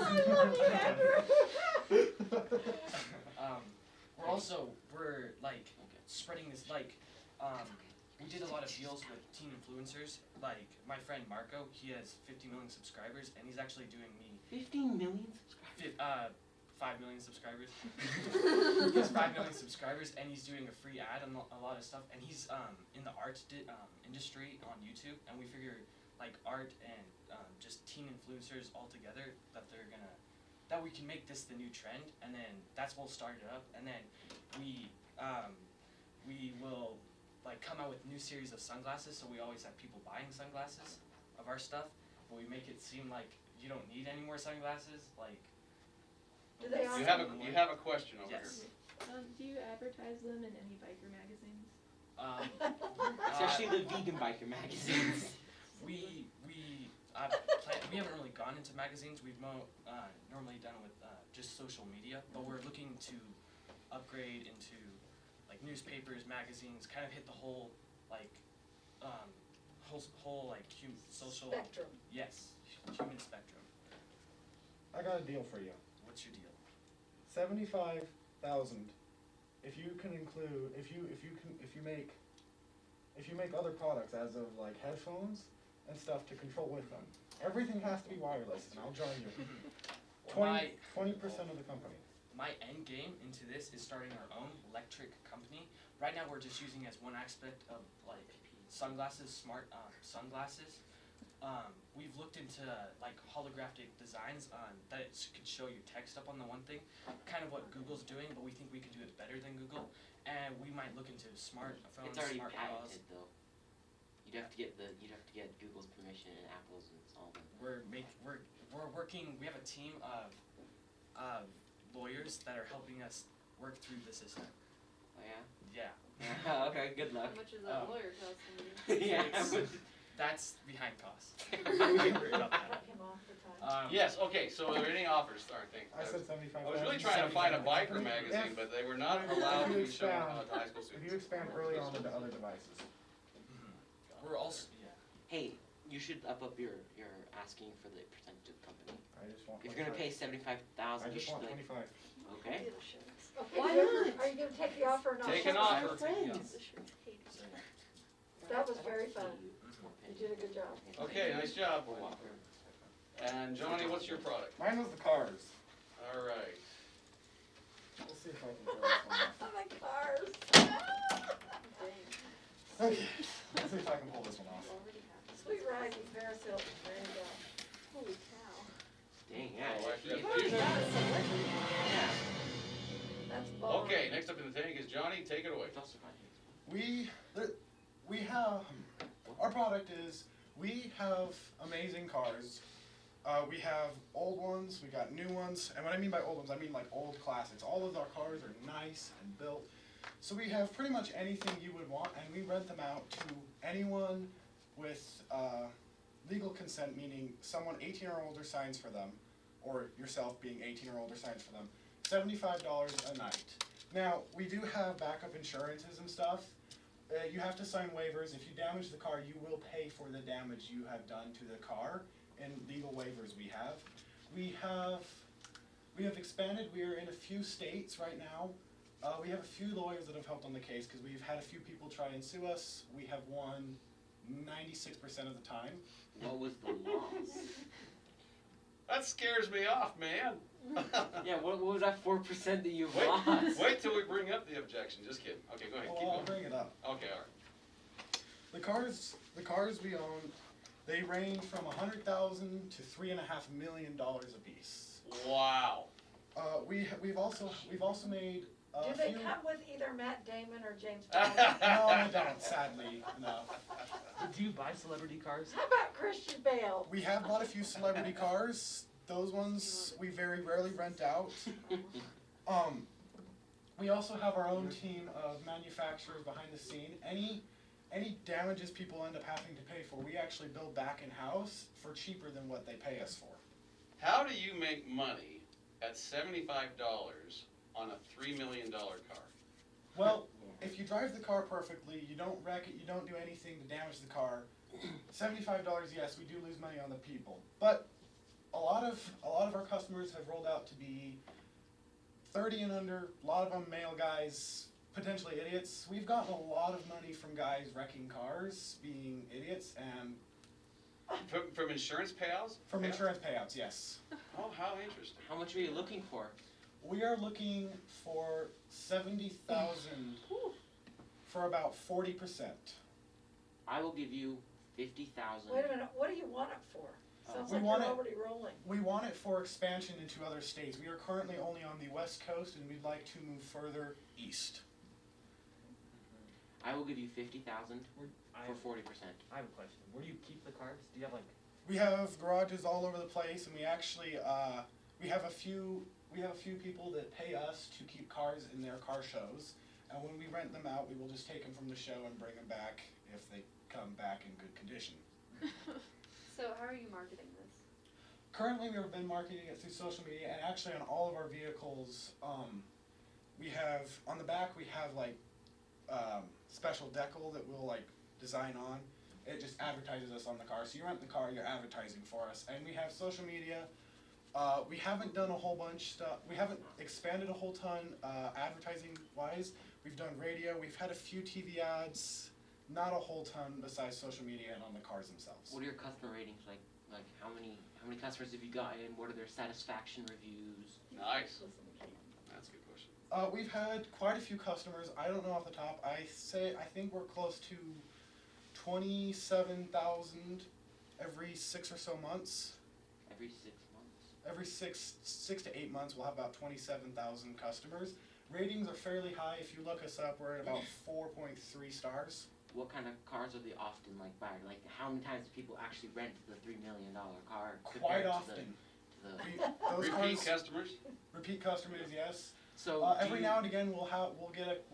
Speaker 14: We're also, we're like spreading this, like, we did a lot of deals with teen influencers. Like, my friend Marco, he has 50 million subscribers, and he's actually doing me
Speaker 13: 15 million subscribers?
Speaker 14: 5 million subscribers. He has 5 million subscribers, and he's doing a free ad on a lot of stuff. And he's in the art industry on YouTube, and we figure like art and just teen influencers all together that we can make this the new trend, and then that's what we'll start it up, and then we will like come out with new series of sunglasses, so we always have people buying sunglasses of our stuff, but we make it seem like you don't need any more sunglasses, like.
Speaker 1: Do they
Speaker 2: You have a question over
Speaker 14: Yes.
Speaker 12: Do you advertise them in any biker magazines?
Speaker 13: Especially the vegan biker magazines.
Speaker 14: We haven't really gone into magazines. We've normally done with just social media, but we're looking to upgrade into like newspapers, magazines, kind of hit the whole like whole like social
Speaker 1: Spectrum.
Speaker 14: Yes, human spectrum.
Speaker 11: I got a deal for you.
Speaker 14: What's your deal?
Speaker 11: 75,000. If you can include, if you make other products as of like headphones and stuff to control with them. Everything has to be wireless, and I'll join you. 20% of the company.
Speaker 14: My end game into this is starting our own electric company. Right now, we're just using as one aspect of like sunglasses, smart sunglasses. We've looked into like holographic designs that could show you text up on the one thing, kind of what Google's doing, but we think we can do it better than Google. And we might look into smartphones,
Speaker 13: It's already
Speaker 14: smart
Speaker 13: patented though. You'd have to get Google's permission and Apple's and all them.
Speaker 14: We're working. We have a team of lawyers that are helping us work through the system.
Speaker 13: Oh yeah?
Speaker 14: Yeah.
Speaker 13: Okay, good luck.
Speaker 12: How much is that lawyer costing you?
Speaker 13: Yeah.
Speaker 14: That's behind costs. I'm not worried about that.
Speaker 1: Cut him off the time.
Speaker 2: Yes, okay, so are there any offers, I think?
Speaker 11: I said 75,000.
Speaker 2: I was really trying to find a biker magazine, but they were not allowed to be shown to high school
Speaker 11: If you
Speaker 2: students.
Speaker 11: expand early on into other devices.
Speaker 14: We're also
Speaker 13: Hey, you should up your asking for the percentage of the company.
Speaker 11: I just want.
Speaker 13: If you're gonna pay 75,000,
Speaker 11: I
Speaker 13: you
Speaker 11: just
Speaker 13: should
Speaker 11: want
Speaker 13: be like,
Speaker 11: 25.
Speaker 13: okay.
Speaker 1: Okay,
Speaker 12: Why
Speaker 1: are you gonna take the offer or not?
Speaker 2: Take an offer.
Speaker 1: That was very fun. You did a good job.
Speaker 2: Okay, nice job. And Johnny, what's your product?
Speaker 11: Mine was the cars.
Speaker 2: All right.
Speaker 11: We'll see if I can pull this one off.
Speaker 1: The cars.
Speaker 11: Okay, let's see if I can pull this one off.
Speaker 1: Sweet rising Paris Hilton, there you go.
Speaker 12: Holy cow.
Speaker 13: Dang,
Speaker 2: Oh,
Speaker 13: yeah.
Speaker 2: actually,
Speaker 1: You've already got a celebrity.
Speaker 13: Yeah.
Speaker 1: That's bomb.
Speaker 2: Okay, next up in the tank is Johnny, take it away.
Speaker 13: It's also fine.
Speaker 11: We have, our product is, we have amazing cars. We have old ones, we got new ones, and what I mean by old ones, I mean like old classics. All of our cars are nice and built. So we have pretty much anything you would want, and we rent them out to anyone with legal consent, meaning someone 18 or older signs for them, or yourself being 18 or older signs for them. $75 a night. Now, we do have backup insurances and stuff. You have to sign waivers. If you damage the car, you will pay for the damage you have done to the car, and legal waivers we have. We have We have expanded. We are in a few states right now. We have a few lawyers that have helped on the case because we've had a few people try and sue us. We have won 96% of the time.
Speaker 13: What was the loss?
Speaker 2: That scares me off, man.
Speaker 13: Yeah, what was that 4% that you lost?
Speaker 2: Wait till we bring up the objection. Just kidding. Okay, go ahead.
Speaker 11: Well,
Speaker 2: Keep
Speaker 11: I'll
Speaker 2: going.
Speaker 11: bring it up.
Speaker 2: Okay, all right.
Speaker 11: The cars we own, they range from $100,000 to $3.5 million a piece.
Speaker 2: Wow.
Speaker 11: We've also made a
Speaker 1: Do they
Speaker 11: few.
Speaker 1: come with either Matt Damon or James Bond?
Speaker 11: No, I don't. Sadly, no.
Speaker 3: Do you buy celebrity cars?
Speaker 1: How about Christian Bale?
Speaker 11: We have bought a few celebrity cars. Those ones we very rarely rent out. We also have our own team of manufacturers behind the scene. Any damages people end up having to pay for, we actually build back in-house for cheaper than what they pay us for.
Speaker 2: How do you make money at $75 on a $3 million car?
Speaker 11: Well, if you drive the car perfectly, you don't wreck it, you don't do anything to damage the car, $75, yes, we do lose money on the people. But a lot of our customers have rolled out to be 30 and under, a lot of them male guys, potentially idiots. We've gotten a lot of money from guys wrecking cars, being idiots, and
Speaker 2: From insurance payouts?
Speaker 11: from insurance payouts, yes.
Speaker 2: Oh, how interesting.
Speaker 13: How much are you looking for?
Speaker 11: We are looking for 70,000 for about 40%.
Speaker 13: I will give you 50,000.
Speaker 1: Wait a minute, what do you want it for? Sounds
Speaker 11: we
Speaker 1: like
Speaker 11: want
Speaker 1: you're
Speaker 11: it-
Speaker 1: already rolling.
Speaker 11: We want it for expansion into other states. We are currently only on the West Coast, and we'd like to move further east.
Speaker 13: I will give you 50,000
Speaker 3: I
Speaker 13: for 40%.
Speaker 3: I have a question. Where do you keep the cars? Do you have like?
Speaker 11: We have garages all over the place, and we actually we have a few people that pay us to keep cars in their car shows. And when we rent them out, we will just take them from the show and bring them back if they come back in good condition.
Speaker 15: So how are you marketing this?
Speaker 11: Currently, we've been marketing it through social media, and actually on all of our vehicles, we have, on the back, we have like special decal that we'll like design on. It just advertises us on the car. So you rent the car, you're advertising for us. And we have social media. We haven't done a whole bunch stuff. We haven't expanded a whole ton advertising-wise. We've done radio. We've had a few TV ads. Not a whole ton besides social media and on the cars themselves.
Speaker 13: What are your customer ratings like? Like how many customers have you gotten? What are their satisfaction reviews?
Speaker 2: Nice. That's a good question.
Speaker 11: We've had quite a few customers. I don't know off the top. I think we're close to 27,000 every 6 or so months.
Speaker 13: Every 6 months.
Speaker 11: Every six to 8 months, we'll have about 27,000 customers. Ratings are fairly high. If you look us up, we're at about 4.3 stars.
Speaker 13: What kind of cars are they often like buying? Like how many times do people actually rent the $3 million car?
Speaker 11: Quite
Speaker 13: compared
Speaker 11: often.
Speaker 13: To the
Speaker 11: Those
Speaker 2: Repeat
Speaker 11: cars,
Speaker 2: customers?
Speaker 11: repeat customers, yes.
Speaker 13: so
Speaker 11: Every now and again, we'll get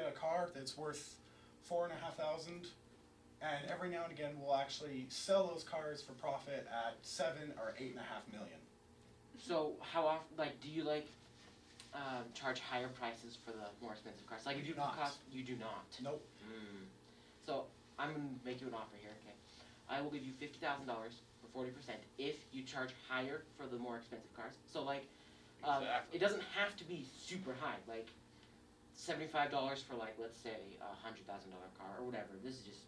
Speaker 11: a car that's worth $4,500, and every now and again, we'll actually sell those cars for profit at $7 or $8.5 million.
Speaker 13: So how often, like, do you like charge higher prices for the more expensive cars? Like, if you
Speaker 11: Do not.
Speaker 13: you do not.
Speaker 11: Nope.
Speaker 13: So I'm gonna make you an offer here. Okay, I will give you $50,000 for 40% if you charge higher for the more expensive cars. So like,
Speaker 2: Exactly.
Speaker 13: it doesn't have to be super high. Like $75 for like, let's say $100,000 car or whatever. This is just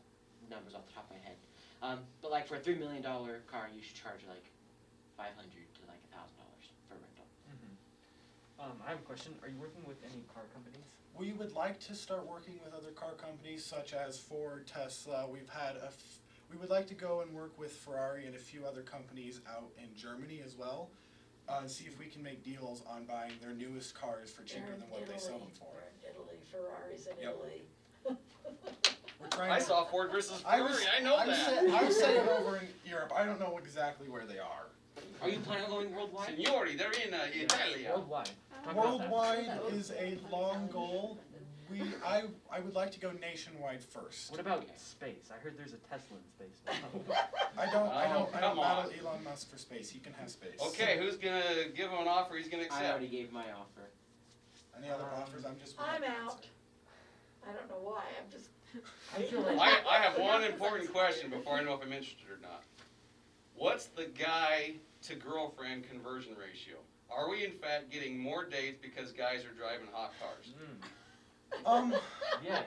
Speaker 13: numbers off the top of my head. But like for a $3 million car, you should charge like $500 to like $1,000 for rental.
Speaker 3: I have a question. Are you working with any car companies?
Speaker 11: We would like to start working with other car companies such as Ford, Tesla. We would like to go and work with Ferrari and a few other companies out in Germany as well, and see if we can make deals on buying their newest cars for cheaper than what they sell them for.
Speaker 1: They're in Italy, Ferraris in
Speaker 11: Yep.
Speaker 1: Italy.
Speaker 11: We're trying
Speaker 2: I
Speaker 11: to-
Speaker 2: saw Ford versus Ferrari. I know
Speaker 11: I'm
Speaker 2: that.
Speaker 11: I'm saying over in Europe. I don't know exactly where they are.
Speaker 13: Are you planning on going worldwide?
Speaker 2: Signori, they're in Italia.
Speaker 3: Worldwide. Talk about that.
Speaker 11: Worldwide is a long goal. I would like to go nationwide first.
Speaker 3: What about space? I heard there's a Tesla in space now.
Speaker 11: I don't
Speaker 2: Oh, come
Speaker 11: battle
Speaker 2: on.
Speaker 11: Elon Musk for space. He can have space.
Speaker 2: Okay, who's gonna give him an offer he's gonna
Speaker 13: I
Speaker 2: accept?
Speaker 13: already gave my offer.
Speaker 11: Any other offers? I'm just.
Speaker 1: I'm out. I don't know why, I'm just.
Speaker 3: I feel like
Speaker 2: I have one important question before I know if I'm interested or not. What's the guy to girlfriend conversion ratio? Are we in fact getting more dates because guys are driving hot cars?
Speaker 3: Yes.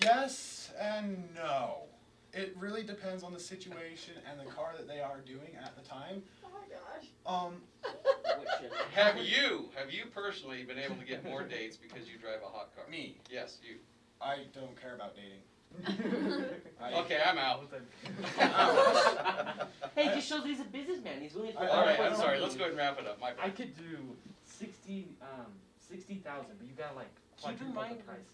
Speaker 11: Yes and no. It really depends on the situation and the car that they are doing at the time.
Speaker 1: Oh my gosh.
Speaker 2: Have you personally been able to get more dates because you drive a hot car?
Speaker 11: Me.
Speaker 2: Yes, you.
Speaker 11: I don't care about dating.
Speaker 2: Okay, I'm out.
Speaker 13: Hey, it just shows that he's a businessman. He's willing to.
Speaker 2: All right, I'm sorry. Let's go ahead and wrap it up. My
Speaker 3: I
Speaker 2: bad.
Speaker 3: could do 60,000, but you got like
Speaker 13: Keep in
Speaker 3: quadruple the
Speaker 13: mind-
Speaker 3: prices.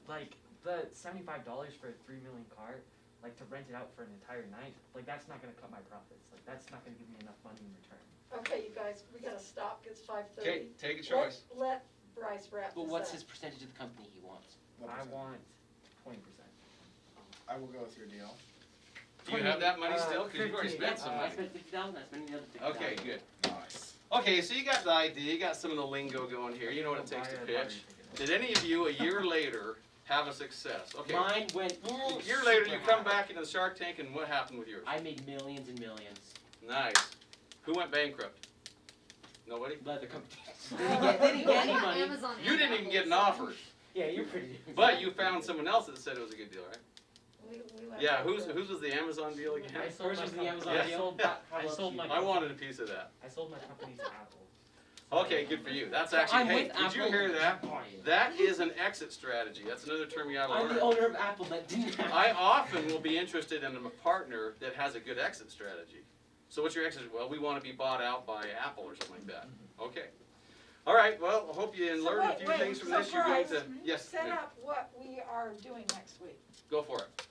Speaker 3: Like the $75 for a 3 million car, like to rent it out for an entire night, like that's not gonna cut my profits. Like that's not gonna give me enough money in return.
Speaker 1: Okay, you guys, we gotta stop, it's 5:30.
Speaker 2: Okay, take a choice.
Speaker 1: Let Bryce wrap
Speaker 13: But
Speaker 1: this
Speaker 13: what's
Speaker 1: up.
Speaker 13: his percentage of the company he wants?
Speaker 3: I want 20%.
Speaker 11: I will go with your deal.
Speaker 2: Do you have that money still? Because you've already
Speaker 3: 15,
Speaker 2: spent some
Speaker 13: I
Speaker 2: money.
Speaker 13: spent 50,000. I spent the other 50,000.
Speaker 2: Okay, good.
Speaker 11: Nice.
Speaker 2: Okay, so you got the idea. You got some of the lingo going here. You know what it takes to pitch. Did any of you a year later have a success? Okay.
Speaker 13: Mine went.
Speaker 2: A year later, you come back into the Shark Tank, and what happened with yours?
Speaker 13: I made millions and millions.
Speaker 2: Nice. Who went bankrupt? Nobody?
Speaker 13: Leather company. They didn't get any money.
Speaker 4: Amazon
Speaker 2: You
Speaker 4: and
Speaker 2: didn't even
Speaker 4: Apple,
Speaker 2: get an
Speaker 4: so-
Speaker 2: offer.
Speaker 13: Yeah, you're pretty.
Speaker 2: But you found someone else that said it was a good deal, right?
Speaker 1: We went
Speaker 2: Yeah,
Speaker 1: back
Speaker 2: whose
Speaker 1: to-
Speaker 2: was the Amazon deal again?
Speaker 3: I sold
Speaker 13: First
Speaker 3: my
Speaker 13: was the
Speaker 3: company-
Speaker 13: Amazon
Speaker 2: Yeah.
Speaker 13: deal.
Speaker 3: I sold my
Speaker 2: I wanted a piece of that.
Speaker 3: I sold my company to Apple.
Speaker 2: Okay, good for you. That's actually,
Speaker 13: I'm
Speaker 2: hey,
Speaker 13: with
Speaker 2: did you
Speaker 13: Apple.
Speaker 2: hear that? That is an exit strategy. That's another term you gotta
Speaker 13: I'm the
Speaker 2: learn.
Speaker 13: owner of Apple that didn't have.
Speaker 2: I often will be interested in a partner that has a good exit strategy. So what's your exit? Well, we want to be bought out by Apple or something like that. Okay. All right, well, I hope you
Speaker 1: So
Speaker 2: learned a
Speaker 1: wait,
Speaker 2: few
Speaker 1: wait,
Speaker 2: things from
Speaker 1: so
Speaker 2: this. You're going
Speaker 1: Bryce,
Speaker 2: to, yes,
Speaker 1: Set
Speaker 2: ma'am.
Speaker 1: up what we are doing next week.
Speaker 2: Go for it.